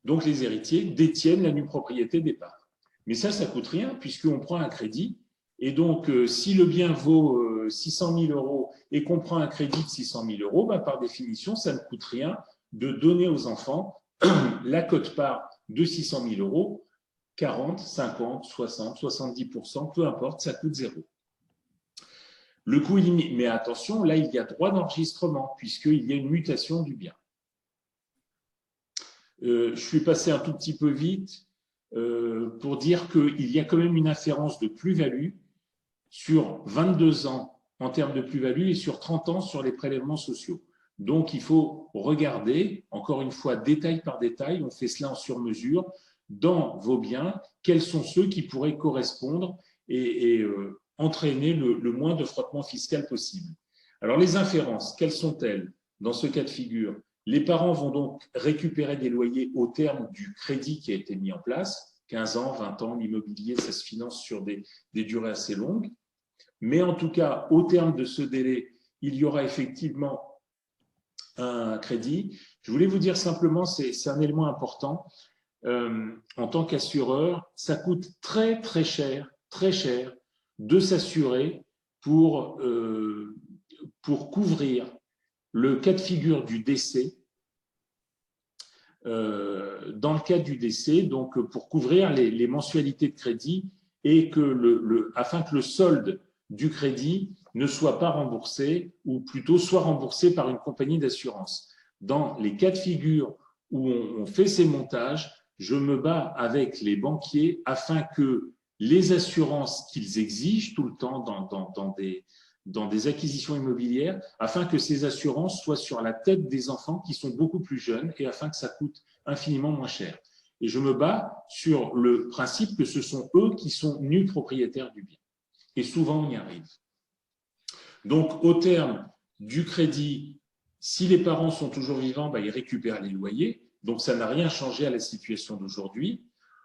donc les héritiers, détiennent la nue propriété des parts. Mais ça ne coûte rien puisqu'on prend un crédit. Et donc, si le bien vaut 600 000 euros et qu'on prend un crédit de 600 000 euros, ben, par définition, ça ne coûte rien de donner aux enfants la quote-part de 600 000 euros, 40, 50, 60, 70%, peu importe, ça coûte zéro. Le coût est limité, mais attention, là, il y a droit d'enregistrement puisqu'il y a une mutation du bien. Je suis passé un tout petit peu vite pour dire qu'il y a quand même une inférence de plus-value sur 22 ans en termes de plus-value et sur 30 ans sur les prélèvements sociaux. Donc, il faut regarder, encore une fois, détail par détail, on fait cela en sur-mesure, dans vos biens, quels sont ceux qui pourraient correspondre et entraîner le moins de frottement fiscal possible. Alors, les inférences, quelles sont-elles dans ce cas de figure? Les parents vont donc récupérer des loyers au terme du crédit qui a été mis en place, 15 ans, 20 ans, l'immobilier, ça se finance sur des durées assez longues. Mais en tout cas, au terme de ce délai, il y aura effectivement un crédit. Je voulais vous dire simplement, c'est un élément important. En tant qu'assureur, ça coûte très cher de s'assurer pour couvrir le cas de figure du décès. Dans le cas du décès, donc pour couvrir les mensualités de crédit et afin que le solde du crédit ne soit pas remboursé ou plutôt soit remboursé par une compagnie d'assurance. Dans les cas de figure où on fait ces montages, je me bats avec les banquiers afin que les assurances qu'ils exigent tout le temps dans des acquisitions immobilières, afin que ces assurances soient sur la tête des enfants qui sont beaucoup plus jeunes et afin que ça coûte infiniment moins cher. Et je me bats sur le principe que ce sont eux qui sont nus propriétaires du bien. Et souvent, on y arrive. Donc, au terme du crédit, si les parents sont toujours vivants, ben, ils récupèrent les loyers. Donc, ça n'a rien changé à la situation d'aujourd'hui.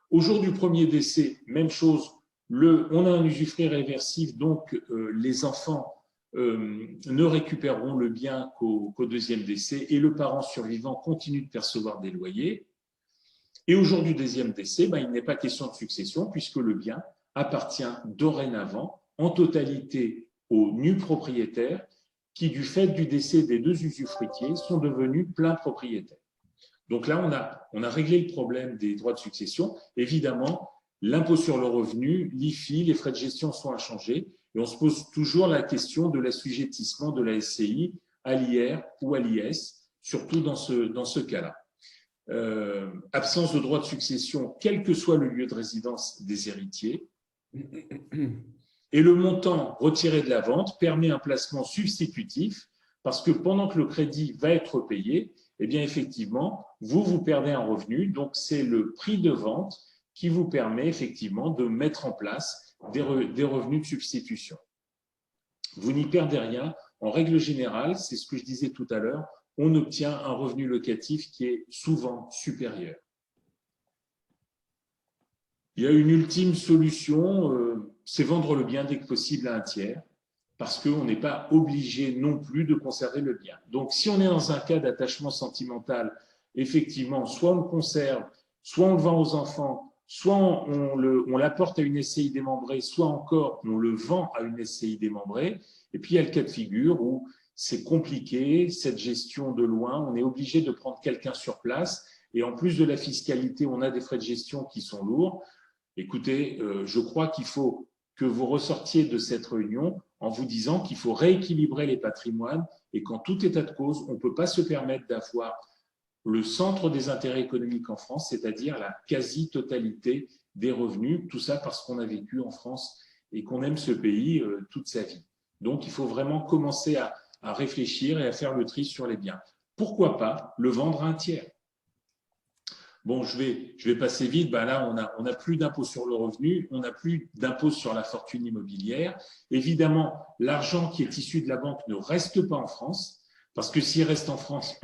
Au jour du premier décès, même chose, on a un usufruit réversif, donc les enfants ne récupéreront le bien qu'au deuxième décès et le parent survivant continue de percevoir des loyers. Et au jour du deuxième décès, il n'est pas question de succession puisque le bien appartient dorénavant en totalité aux nus propriétaires qui, du fait du décès des deux usufruitiers, sont devenus pleins propriétaires. Donc là, on a réglé le problème des droits de succession. Évidemment, l'impôt sur le revenu, l'IFI, les frais de gestion sont inchangés. Et on se pose toujours la question de l'assujettissement de la SCI à l'IR ou à l'IS, surtout dans ce cas-là. Absence de droit de succession, quel que soit le lieu de résidence des héritiers. Et le montant retiré de la vente permet un placement substitutif parce que pendant que le crédit va être payé, eh bien effectivement, vous perdez un revenu. Donc, c'est le prix de vente qui vous permet effectivement de mettre en place des revenus de substitution. Vous n'y perdez rien. En règle générale, c'est ce que je disais tout à l'heure, on obtient un revenu locatif qui est souvent supérieur. Il y a une ultime solution, c'est vendre le bien dès que possible à un tiers, parce qu'on n'est pas obligé non plus de conserver le bien. Donc, si on est dans un cas d'attachement sentimental, effectivement, soit on le conserve, soit on le vend aux enfants, soit on l'apporte à une SCI démembrée, soit encore on le vend à une SCI démembrée. Et puis, il y a le cas de figure où c'est compliqué, cette gestion de loin, on est obligé de prendre quelqu'un sur place. Et en plus de la fiscalité, on a des frais de gestion qui sont lourds. Écoutez, je crois qu'il faut que vous ressortiez de cette réunion en vous disant qu'il faut rééquilibrer les patrimoines et qu'en tout état de cause, on ne peut pas se permettre d'avoir le centre des intérêts économiques en France, c'est-à-dire la quasi-totalité des revenus, tout ça parce qu'on a vécu en France et qu'on aime ce pays toute sa vie. Donc, il faut vraiment commencer à réfléchir et à faire le tri sur les biens. Pourquoi pas le vendre à un tiers ? Bon, je vais passer vite. Là, on n'a plus d'impôt sur le revenu, on n'a plus d'impôt sur la fortune immobilière. Évidemment, l'argent qui est issu de la banque ne reste pas en France, parce que s'il reste en France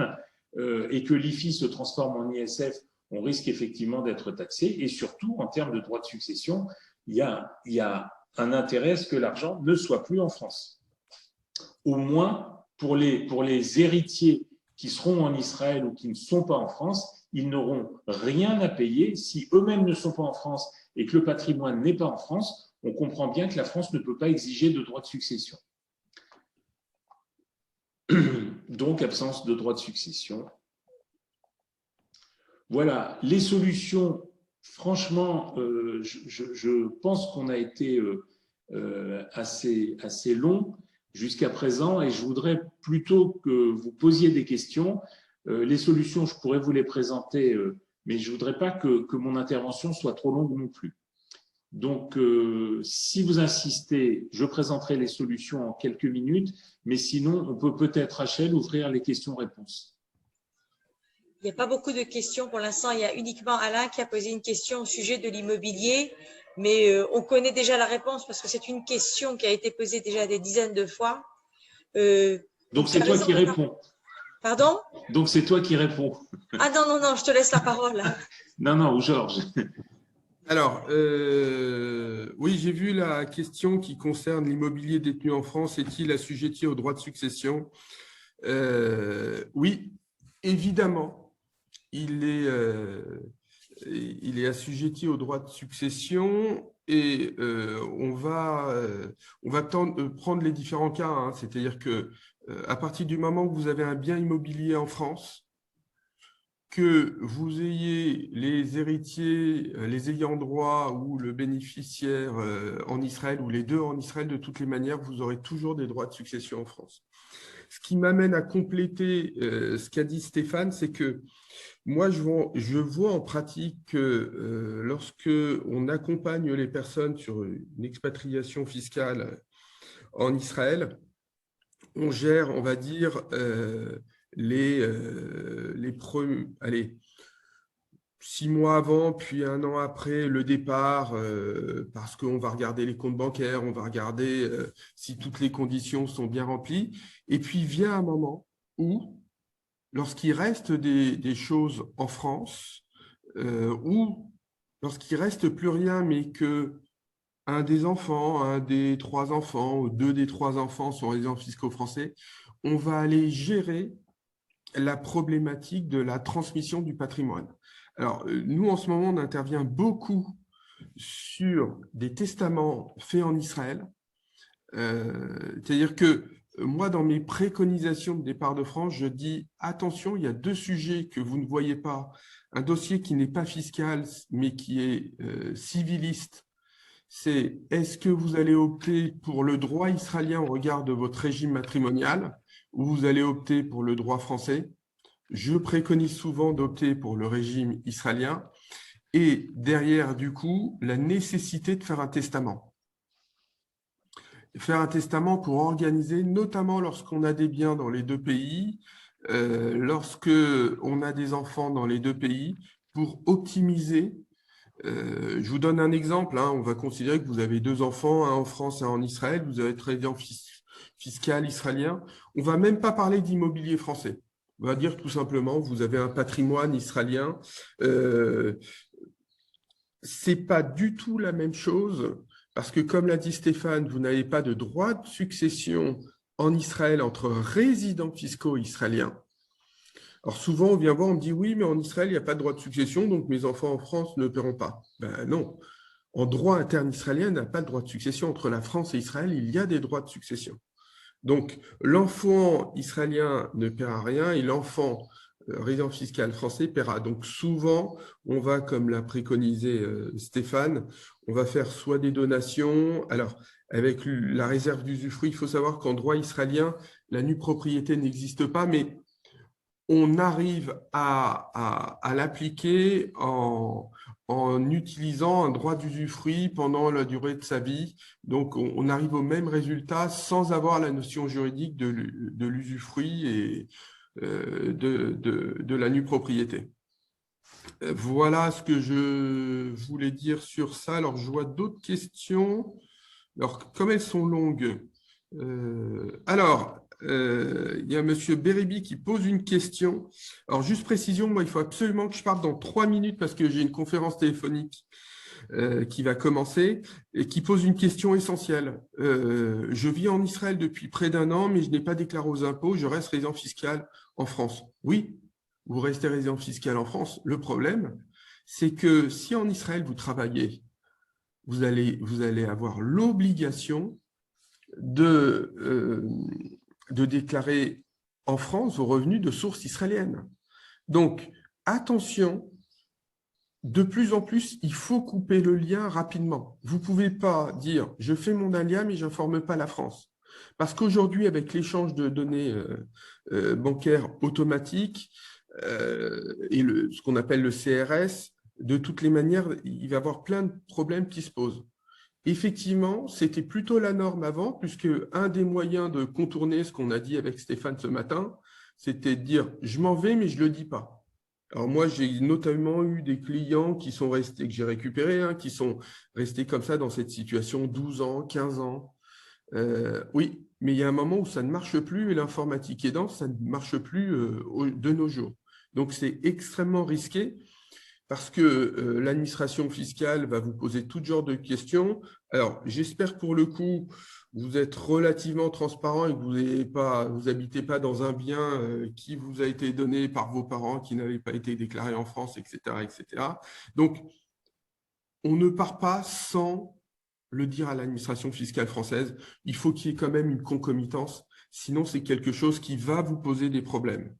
et que l'IFI se transforme en ISF, on risque effectivement d'être taxé. Et surtout, en termes de droit de succession, il y a un intérêt à ce que l'argent ne soit plus en France. Au moins, pour les héritiers qui seront en Israël ou qui ne sont pas en France, ils n'auront rien à payer si eux-mêmes ne sont pas en France et que le patrimoine n'est pas en France. On comprend bien que la France ne peut pas exiger de droit de succession. Donc, absence de droit de succession. Voilà, les solutions, franchement, je pense qu'on a été assez long jusqu'à présent et je voudrais plutôt que vous posiez des questions. Les solutions, je pourrais vous les présenter, mais je ne voudrais pas que mon intervention soit trop longue non plus. Donc, si vous insistez, je présenterai les solutions en quelques minutes, mais sinon, on peut peut-être, Rachel, ouvrir les questions-réponses. Il n'y a pas beaucoup de questions pour l'instant. Il y a uniquement Alain qui a posé une question au sujet de l'immobilier, mais on connaît déjà la réponse parce que c'est une question qui a été posée déjà des dizaines de fois. Donc, c'est toi qui réponds. Pardon? Donc, c'est toi qui réponds. Ah non, je te laisse la parole. Non, Georges. Alors, oui, j'ai vu la question qui concerne l'immobilier détenu en France. Est-il assujetti au droit de succession? Oui, évidemment, il est assujetti au droit de succession et on va prendre les différents cas. Hein. C'est-à-dire que à partir du moment où vous avez un bien immobilier en France, que vous ayez les héritiers, les ayants droit ou le bénéficiaire en Israël ou les deux en Israël, de toutes les manières, vous aurez toujours des droits de succession en France. Ce qui m'amène à compléter ce qu'a dit Stéphane, c'est que moi, je vois en pratique que lorsque on accompagne les personnes sur une expatriation fiscale en Israël, on gère, on va dire, les 6 mois avant, puis 1 an après le départ, parce qu'on va regarder les comptes bancaires, on va regarder si toutes les conditions sont bien remplies. Et puis vient un moment où lorsqu'il reste des choses en France, ou lorsqu'il reste plus rien, mais que un des enfants, un des trois enfants, ou deux des trois enfants sont résidents fiscaux français, on va aller gérer la problématique de la transmission du patrimoine. Alors, nous, en ce moment, on intervient beaucoup sur des testaments faits en Israël. C'est-à-dire que moi, dans mes préconisations de départ de France, je dis attention, il y a deux sujets que vous ne voyez pas. Un dossier qui n'est pas fiscal, mais qui est civiliste. C'est est-ce que vous allez opter pour le droit israélien au regard de votre régime matrimonial ou vous allez opter pour le droit français? Je préconise souvent d'opter pour le régime israélien et derrière, du coup, la nécessité de faire un testament. Faire un testament pour organiser, notamment lorsqu'on a des biens dans les deux pays, lorsqu'on a des enfants dans les deux pays, pour optimiser. Je vous donne un exemple. On va considérer que vous avez deux enfants, un en France et un en Israël. Vous avez être résident fiscal israélien. On ne va même pas parler d'immobilier français. On va dire tout simplement, vous avez un patrimoine israélien. Ce n'est pas du tout la même chose parce que, comme l'a dit Stéphane, vous n'avez pas de droit de succession en Israël entre résidents fiscaux israéliens. Alors souvent, on vient voir, on me dit oui, mais en Israël, il n'y a pas de droit de succession, donc mes enfants en France ne paieront pas. Ben non, en droit interne israélien, il n'y a pas de droit de succession. Entre la France et Israël, il y a des droits de succession. Donc l'enfant israélien ne paiera rien et l'enfant résident fiscal français paiera. Donc souvent, on va, comme l'a préconisé Stéphane, on va faire soit des donations. Alors, avec la réserve d'usufruit, il faut savoir qu'en droit israélien, la nue propriété n'existe pas, mais on arrive à l'appliquer en utilisant un droit d'usufruit pendant la durée de sa vie. Donc, on arrive au même résultat sans avoir la notion juridique de l'usufruit et de la nue propriété. Voilà ce que je voulais dire sur ça. Alors, je vois d'autres questions. Alors, comme elles sont longues, il y a M. Beribi qui pose une question. Alors, juste précision, moi, il faut absolument que je parte dans 3 minutes parce que j'ai une conférence téléphonique qui va commencer et qui pose une question essentielle. Je vis en Israël depuis près d'1 an, mais je n'ai pas déclaré aux impôts. Je reste résident fiscal en France. Oui, vous restez résident fiscal en France. Le problème, c'est que si en Israël, vous travaillez, vous allez avoir l'obligation de déclarer en France vos revenus de source israélienne. Donc, attention, de plus en plus, il faut couper le lien rapidement. Vous ne pouvez pas dire « je fais mon alia, mais je n'informe pas la France ». Parce qu'aujourd'hui, avec l'échange de données bancaires automatiques et ce qu'on appelle le CRS, de toutes les manières, il va y avoir plein de problèmes qui se posent. Effectivement, c'était plutôt la norme avant, puisque un des moyens de contourner ce qu'on a dit avec Stéphane ce matin, c'était de dire « je m'en vais, mais je ne le dis pas ». Alors moi, j'ai notamment eu des clients qui sont restés, que j'ai récupérés, qui sont restés comme ça dans cette situation 12 ans, 15 ans. Oui, mais il y a un moment où ça ne marche plus et l'informatique aidant, ça ne marche plus de nos jours. Donc, c'est extrêmement risqué. Parce que l'administration fiscale va vous poser tout genre de questions. Alors, j'espère pour le coup, vous êtes relativement transparent et que vous n'habitez pas dans un bien qui vous a été donné par vos parents, qui n'avait pas été déclaré en France, etc., etc. Donc, on ne part pas sans le dire à l'administration fiscale française. Il faut qu'il y ait quand même une concomitance. Sinon, c'est quelque chose qui va vous poser des problèmes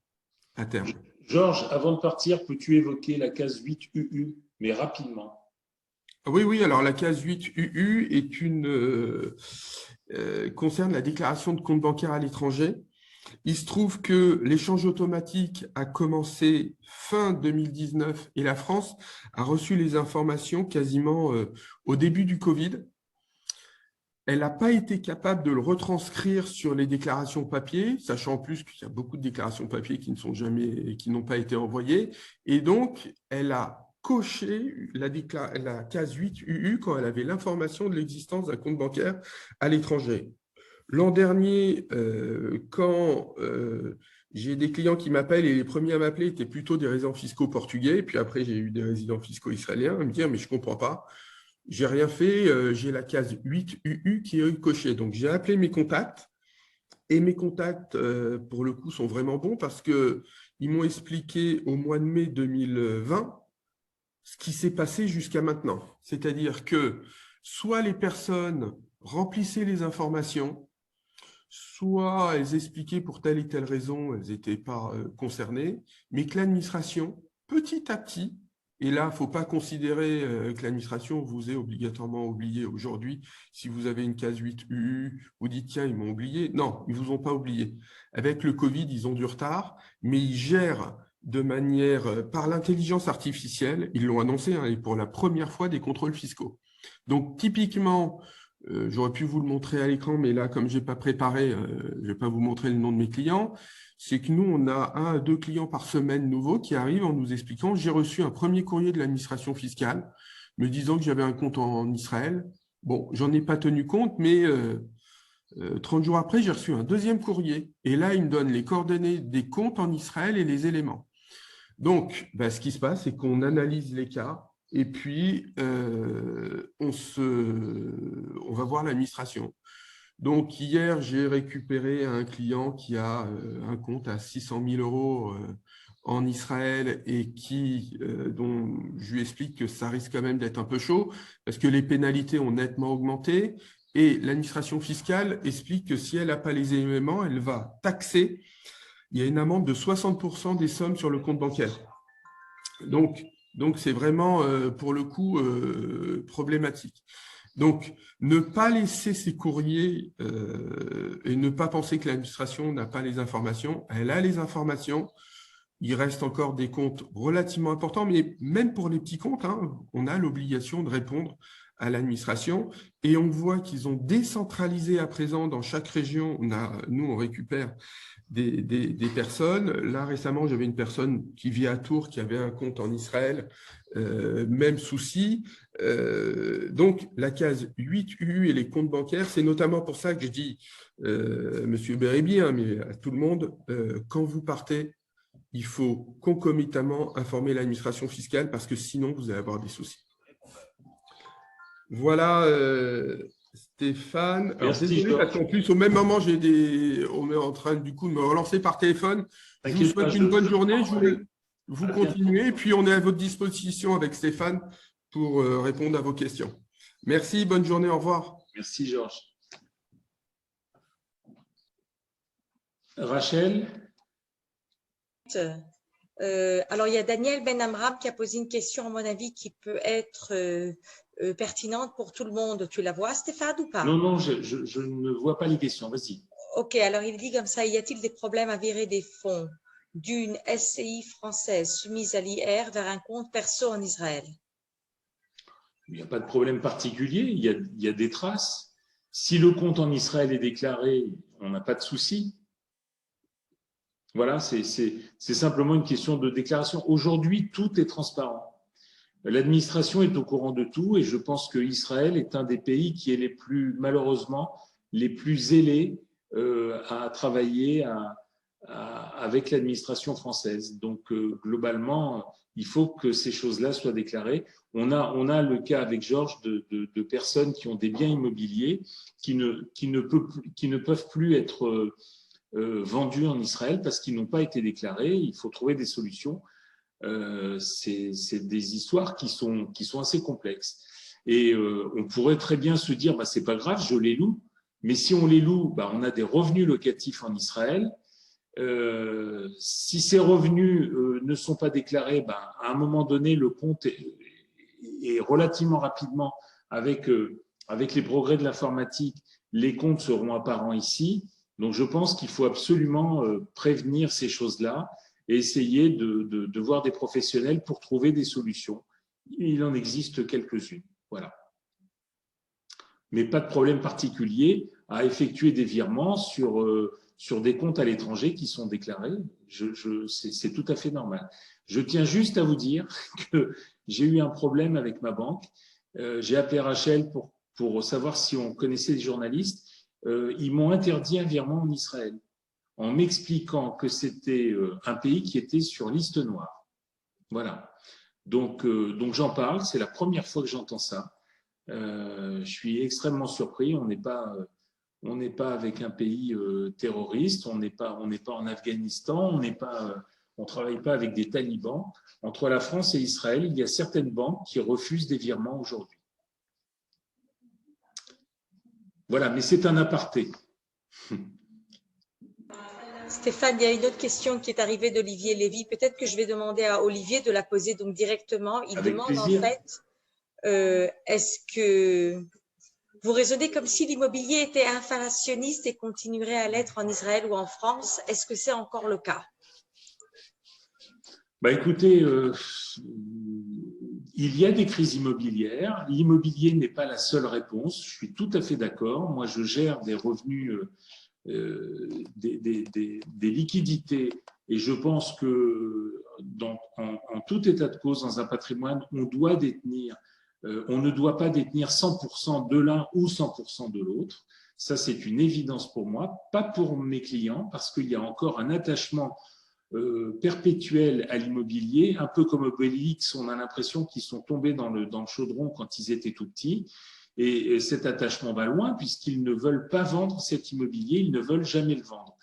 à terme. Georges, avant de partir, peux-tu évoquer la case 8 UU, mais rapidement? Oui, alors la case 8 UU est concerne la déclaration de compte bancaire à l'étranger. Il se trouve que l'échange automatique a commencé fin 2019 et la France a reçu les informations quasiment au début du Covid. Elle n'a pas été capable de le retranscrire sur les déclarations papier, sachant en plus qu'il y a beaucoup de déclarations papier qui n'ont pas été envoyées. Et donc, elle a coché la case 8 UU quand elle avait l'information de l'existence d'un compte bancaire à l'étranger. L'an dernier, quand j'ai des clients qui m'appellent et les premiers à m'appeler étaient plutôt des résidents fiscaux portugais. Et puis après, j'ai eu des résidents fiscaux israéliens à me dire, mais je ne comprends pas. J'ai rien fait, j'ai la case 8 UU qui est cochée. Donc, j'ai appelé mes contacts et mes contacts, pour le coup, sont vraiment bons parce qu'ils m'ont expliqué au mois de mai 2020 ce qui s'est passé jusqu'à maintenant. C'est-à-dire que soit les personnes remplissaient les informations, soit elles expliquaient pour telle et telle raison, elles n'étaient pas concernées, mais que l'administration, petit à petit, et là, il ne faut pas considérer que l'administration vous ait obligatoirement oublié aujourd'hui. Si vous avez une case 8 UU, vous dites, tiens, ils m'ont oublié. Non, ils ne vous ont pas oublié. Avec le Covid, ils ont du retard, mais ils gèrent de manière, par l'intelligence artificielle, ils l'ont annoncé, hein, et pour la première fois, des contrôles fiscaux. Donc, typiquement, j'aurais pu vous le montrer à l'écran, mais là, comme je n'ai pas préparé, je ne vais pas vous montrer le nom de mes clients. C'est que nous, on a 1 à 2 clients par semaine nouveaux qui arrivent en nous expliquant « J'ai reçu un premier courrier de l'administration fiscale me disant que j'avais un compte en Israël. Bon, j'en ai pas tenu compte, mais 30 jours après, j'ai reçu un deuxième courrier. Et là, il me donne les coordonnées des comptes en Israël et les éléments. Donc, ce qui se passe, c'est qu'on analyse les cas et puis on va voir l'administration. Donc, hier, j'ai récupéré un client qui a un compte à 600 000 € en Israël et dont je lui explique que ça risque quand même d'être un peu chaud parce que les pénalités ont nettement augmenté et l'administration fiscale explique que si elle n'a pas les éléments, elle va taxer. Il y a une amende de 60% des sommes sur le compte bancaire. Donc c'est vraiment, pour le coup, problématique. Donc, ne pas laisser ces courriers et ne pas penser que l'administration n'a pas les informations. Elle a les informations. Il reste encore des comptes relativement importants, mais même pour les petits comptes, hein, on a l'obligation de répondre à l'administration. Et on voit qu'ils ont décentralisé à présent dans chaque région. Nous, on récupère des personnes. Là, récemment, j'avais une personne qui vit à Tours, qui avait un compte en Israël, même souci. Donc, la case 8 UU et les comptes bancaires, c'est notamment pour ça que je dis, Monsieur Bérébi, hein, mais à tout le monde, quand vous partez, il faut concomitamment informer l'administration fiscale parce que sinon, vous allez avoir des soucis. Voilà, Stéphane. Alors, désolé, parce qu'en plus, au même moment, on est en train du coup de me relancer par téléphone. Je vous souhaite une bonne journée. Vous continuez. Et puis, on est à votre disposition avec Stéphane pour répondre à vos questions. Merci, bonne journée, au revoir. Merci, Georges. Rachel? Alors, il y a Daniel Ben Amram qui a posé une question, à mon avis, qui peut être pertinente pour tout le monde. Tu la vois, Stéphane, ou pas? Non, je ne vois pas les questions. Vas-y. OK, alors il dit comme ça, y a-t-il des problèmes à virer des fonds d'une SCI française soumise à l'IR vers un compte perso en Israël? Il n'y a pas de problème particulier. Il y a des traces. Si le compte en Israël est déclaré, on n'a pas de souci. Voilà, c'est simplement une question de déclaration. Aujourd'hui, tout est transparent. L'administration est au courant de tout et je pense que Israël est un des pays qui est malheureusement, les plus zélés à travailler avec l'administration française. Donc, globalement, il faut que ces choses-là soient déclarées. On a le cas avec Georges de personnes qui ont des biens immobiliers qui ne peuvent plus être vendus en Israël parce qu'ils n'ont pas été déclarés. Il faut trouver des solutions. C'est des histoires qui sont assez complexes. Et on pourrait très bien se dire, c'est pas grave, je les loue. Mais si on les loue, on a des revenus locatifs en Israël. Si ces revenus ne sont pas déclarés, à un moment donné, le compte est relativement rapidement, avec les progrès de l'informatique, les comptes seront apparents ici. Donc, je pense qu'il faut absolument prévenir ces choses-là et essayer de voir des professionnels pour trouver des solutions. Il en existe quelques-unes. Voilà. Mais pas de problème particulier à effectuer des virements sur des comptes à l'étranger qui sont déclarés. C'est tout à fait normal. Je tiens juste à vous dire que j'ai eu un problème avec ma banque. J'ai appelé Rachel pour savoir si on connaissait des journalistes. Ils m'ont interdit un virement en Israël. en m'expliquant que c'était un pays qui était sur liste noire. Voilà. Donc j'en parle, c'est la première fois que j'entends ça. Je suis extrêmement surpris. On n'est pas avec un pays terroriste, on n'est pas en Afghanistan, on travaille pas avec des talibans. Entre la France et Israël, il y a certaines banques qui refusent des virements aujourd'hui. Voilà, mais c'est un aparté. Stéphane, il y a une autre question qui est arrivée d'Olivier Lévy. Peut-être que je vais demander à Olivier de la poser donc directement. Il Avec demande plaisir. en fait, est-ce que vous raisonnez comme si l'immobilier était inflationniste et continuerait à l'être en Israël ou en France? Est-ce que c'est encore le cas? Écoutez, il y a des crises immobilières. L'immobilier n'est pas la seule réponse. Je suis tout à fait d'accord. Moi, je gère des revenus, des liquidités, et je pense que en tout état de cause, dans un patrimoine, on ne doit pas détenir 100% de l'un ou 100% de l'autre. Ça, c'est une évidence pour moi, pas pour mes clients, parce qu'il y a encore un attachement perpétuel à l'immobilier, un peu comme Obélix, on a l'impression qu'ils sont tombés dans le chaudron quand ils étaient tout petits. Et cet attachement va loin puisqu'ils ne veulent pas vendre cet immobilier, ils ne veulent jamais le vendre.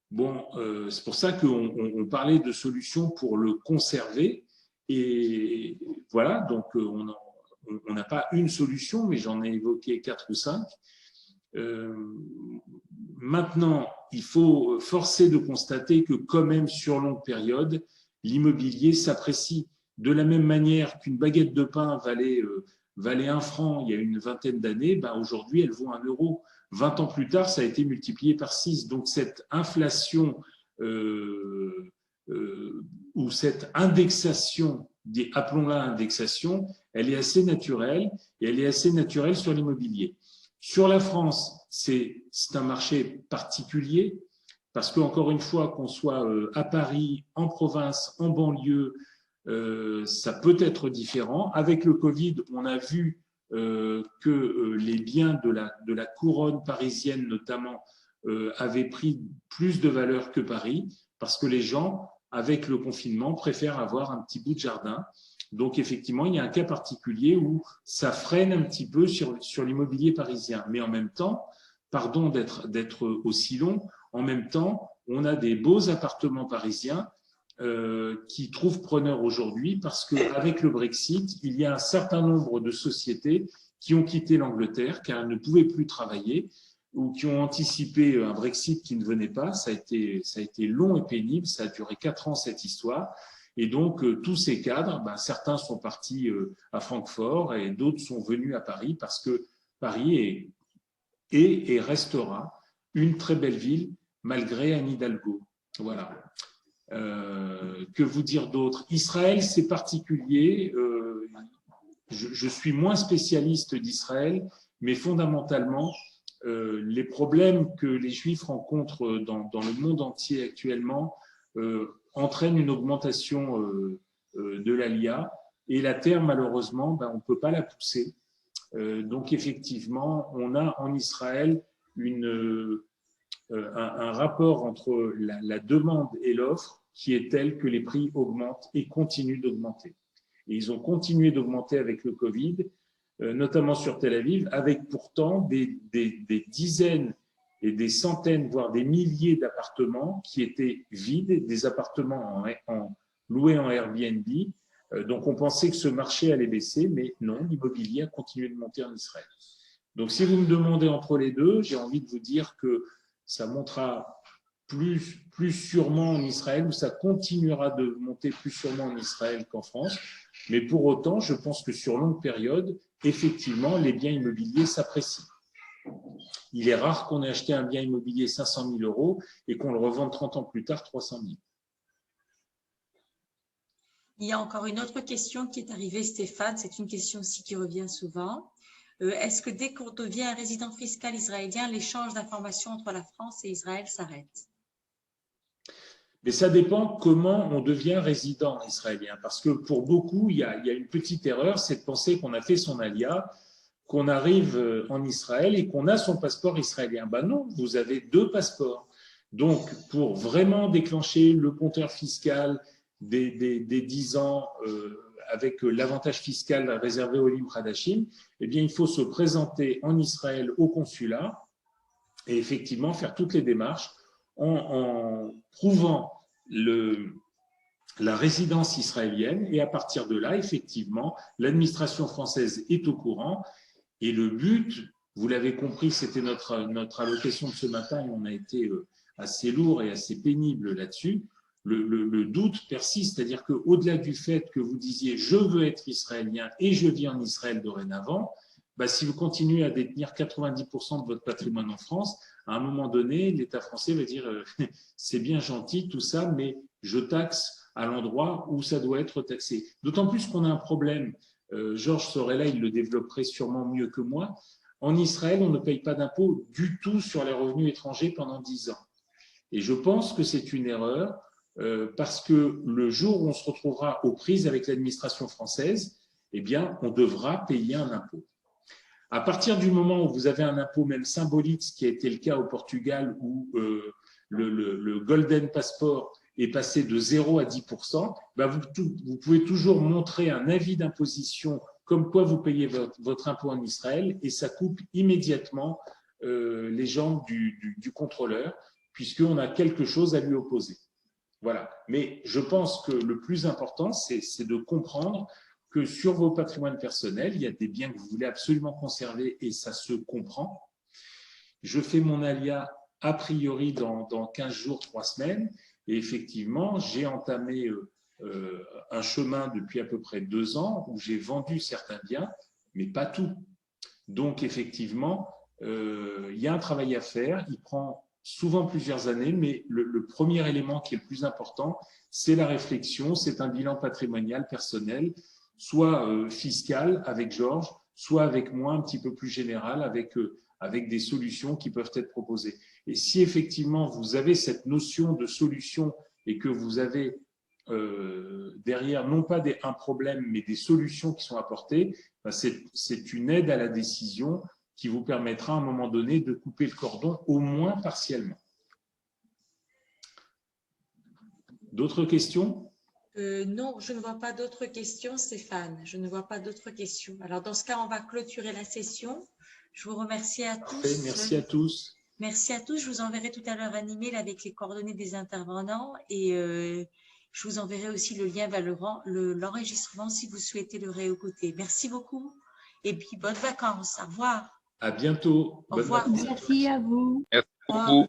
Bon, c'est pour ça qu'on parlait de solutions pour le conserver. Et voilà, donc on n'a pas une solution, mais j'en ai évoqué 4 ou 5. Maintenant, il faut forcer de constater que quand même sur longue période, l'immobilier s'apprécie. De la même manière qu'une baguette de pain valait 1 franc il y a une vingtaine d'années, aujourd'hui elle vaut 1 euro. 20 ans plus tard, ça a été multiplié par 6. Donc cette inflation ou cette indexation, appelons-la indexation, elle est assez naturelle, et elle est assez naturelle sur l'immobilier. Sur la France, c'est un marché particulier parce qu'encore une fois, qu'on soit à Paris, en province, en banlieue, ça peut être différent. Avec le Covid, on a vu que les biens de la couronne parisienne notamment avaient pris plus de valeur que Paris parce que les gens, avec le confinement, préfèrent avoir un petit bout de jardin. Donc, effectivement, il y a un cas particulier où ça freine un petit peu sur l'immobilier parisien. Mais en même temps, pardon d'être aussi long, en même temps, on a des beaux appartements parisiens qui trouvent preneur aujourd'hui parce qu'avec le Brexit, il y a un certain nombre de sociétés qui ont quitté l'Angleterre car elles ne pouvaient plus travailler ou qui ont anticipé un Brexit qui ne venait pas. Ça a été long et pénible, ça a duré 4 ans cette histoire. Et donc, tous ces cadres, certains sont partis à Francfort et d'autres sont venus à Paris parce que Paris est et restera une très belle ville malgré Anne Hidalgo. Voilà. Que vous dire d'autre? Israël, c'est particulier. Je suis moins spécialiste d'Israël, mais fondamentalement, les problèmes que les Juifs rencontrent dans le monde entier actuellement entraîne une augmentation de l'ALIA et la terre, malheureusement, on ne peut pas la pousser. Donc, effectivement, on a en Israël un rapport entre la demande et l'offre qui est tel que les prix augmentent et continuent d'augmenter. Et ils ont continué d'augmenter avec le Covid, notamment sur Tel Aviv, avec pourtant des dizaines et des centaines, voire des milliers d'appartements qui étaient vides, des appartements loués en Airbnb. Donc, on pensait que ce marché allait baisser, mais non, l'immobilier a continué de monter en Israël. Donc, si vous me demandez entre les deux, j'ai envie de vous dire que ça montera plus sûrement en Israël, ou ça continuera de monter plus sûrement en Israël qu'en France. Mais pour autant, je pense que sur longue période, effectivement, les biens immobiliers s'apprécient. Il est rare qu'on ait acheté un bien immobilier 500 000 euros et qu'on le revende 30 ans plus tard 300 000. Il y a encore une autre question qui est arrivée, Stéphane. C'est une question aussi qui revient souvent. Est-ce que dès qu'on devient un résident fiscal israélien, l'échange d'informations entre la France et Israël s'arrête? Mais ça dépend comment on devient résident israélien. Parce que pour beaucoup, il y a une petite erreur, c'est de penser qu'on a fait son alia, qu'on arrive en Israël et qu'on a son passeport israélien. Non, vous avez 2 passeports. Donc, pour vraiment déclencher le compteur fiscal des 10 ans avec l'avantage fiscal réservé aux Olim Hadashim, eh bien, il faut se présenter en Israël au consulat et effectivement faire toutes les démarches en prouvant la résidence israélienne. Et à partir de là, effectivement, l'administration française est au courant. Et le but, vous l'avez compris, c'était notre allocation de ce matin et on a été assez lourd et assez pénible là-dessus. Le doute persiste, c'est-à-dire qu'au-delà du fait que vous disiez « je veux être israélien et je vis en Israël dorénavant », bah, si vous continuez à détenir 90% de votre patrimoine en France, à un moment donné, l'État français va dire « c'est bien gentil tout ça, mais je taxe à l'endroit où ça doit être taxé ». D'autant plus qu'on a un problème, Georges Sorella, il le développerait sûrement mieux que moi. En Israël, on ne paye pas d'impôt du tout sur les revenus étrangers pendant 10 ans. Et je pense que c'est une erreur parce que le jour où on se retrouvera aux prises avec l'administration française, eh bien, on devra payer un impôt. À partir du moment où vous avez un impôt même symbolique, ce qui a été le cas au Portugal, où le Golden Passport est passé de 0 à 10%, bah vous pouvez toujours montrer un avis d'imposition comme quoi vous payez votre impôt en Israël et ça coupe immédiatement les jambes du contrôleur puisqu'on a quelque chose à lui opposer. Voilà. Mais je pense que le plus important, c'est de comprendre que sur vos patrimoines personnels, il y a des biens que vous voulez absolument conserver et ça se comprend. Je fais mon alia a priori dans 15 jours, 3 semaines et effectivement, j'ai entamé un chemin depuis à peu près 2 ans où j'ai vendu certains biens, mais pas tout. Donc effectivement, il y a un travail à faire, il prend souvent plusieurs années, mais le premier élément qui est le plus important, c'est la réflexion, c'est un bilan patrimonial personnel, soit fiscal avec Georges, soit avec moi un petit peu plus général, avec des solutions qui peuvent être proposées. Et si effectivement vous avez cette notion de solution et que vous avez derrière non pas un problème, mais des solutions qui sont apportées, ben c'est une aide à la décision qui vous permettra à un moment donné de couper le cordon, au moins partiellement. D'autres questions? Non, je ne vois pas d'autres questions, Stéphane. Je ne vois pas d'autres questions. Alors, dans ce cas, on va clôturer la session. Je vous remercie à tous. Merci à tous. Merci à tous. Je vous enverrai tout à l'heure un email avec les coordonnées des intervenants et je vous enverrai aussi le lien vers l'enregistrement si vous souhaitez le réécouter. Merci beaucoup et puis bonnes vacances. Au revoir. À bientôt. Au revoir. Merci à vous. Merci beaucoup.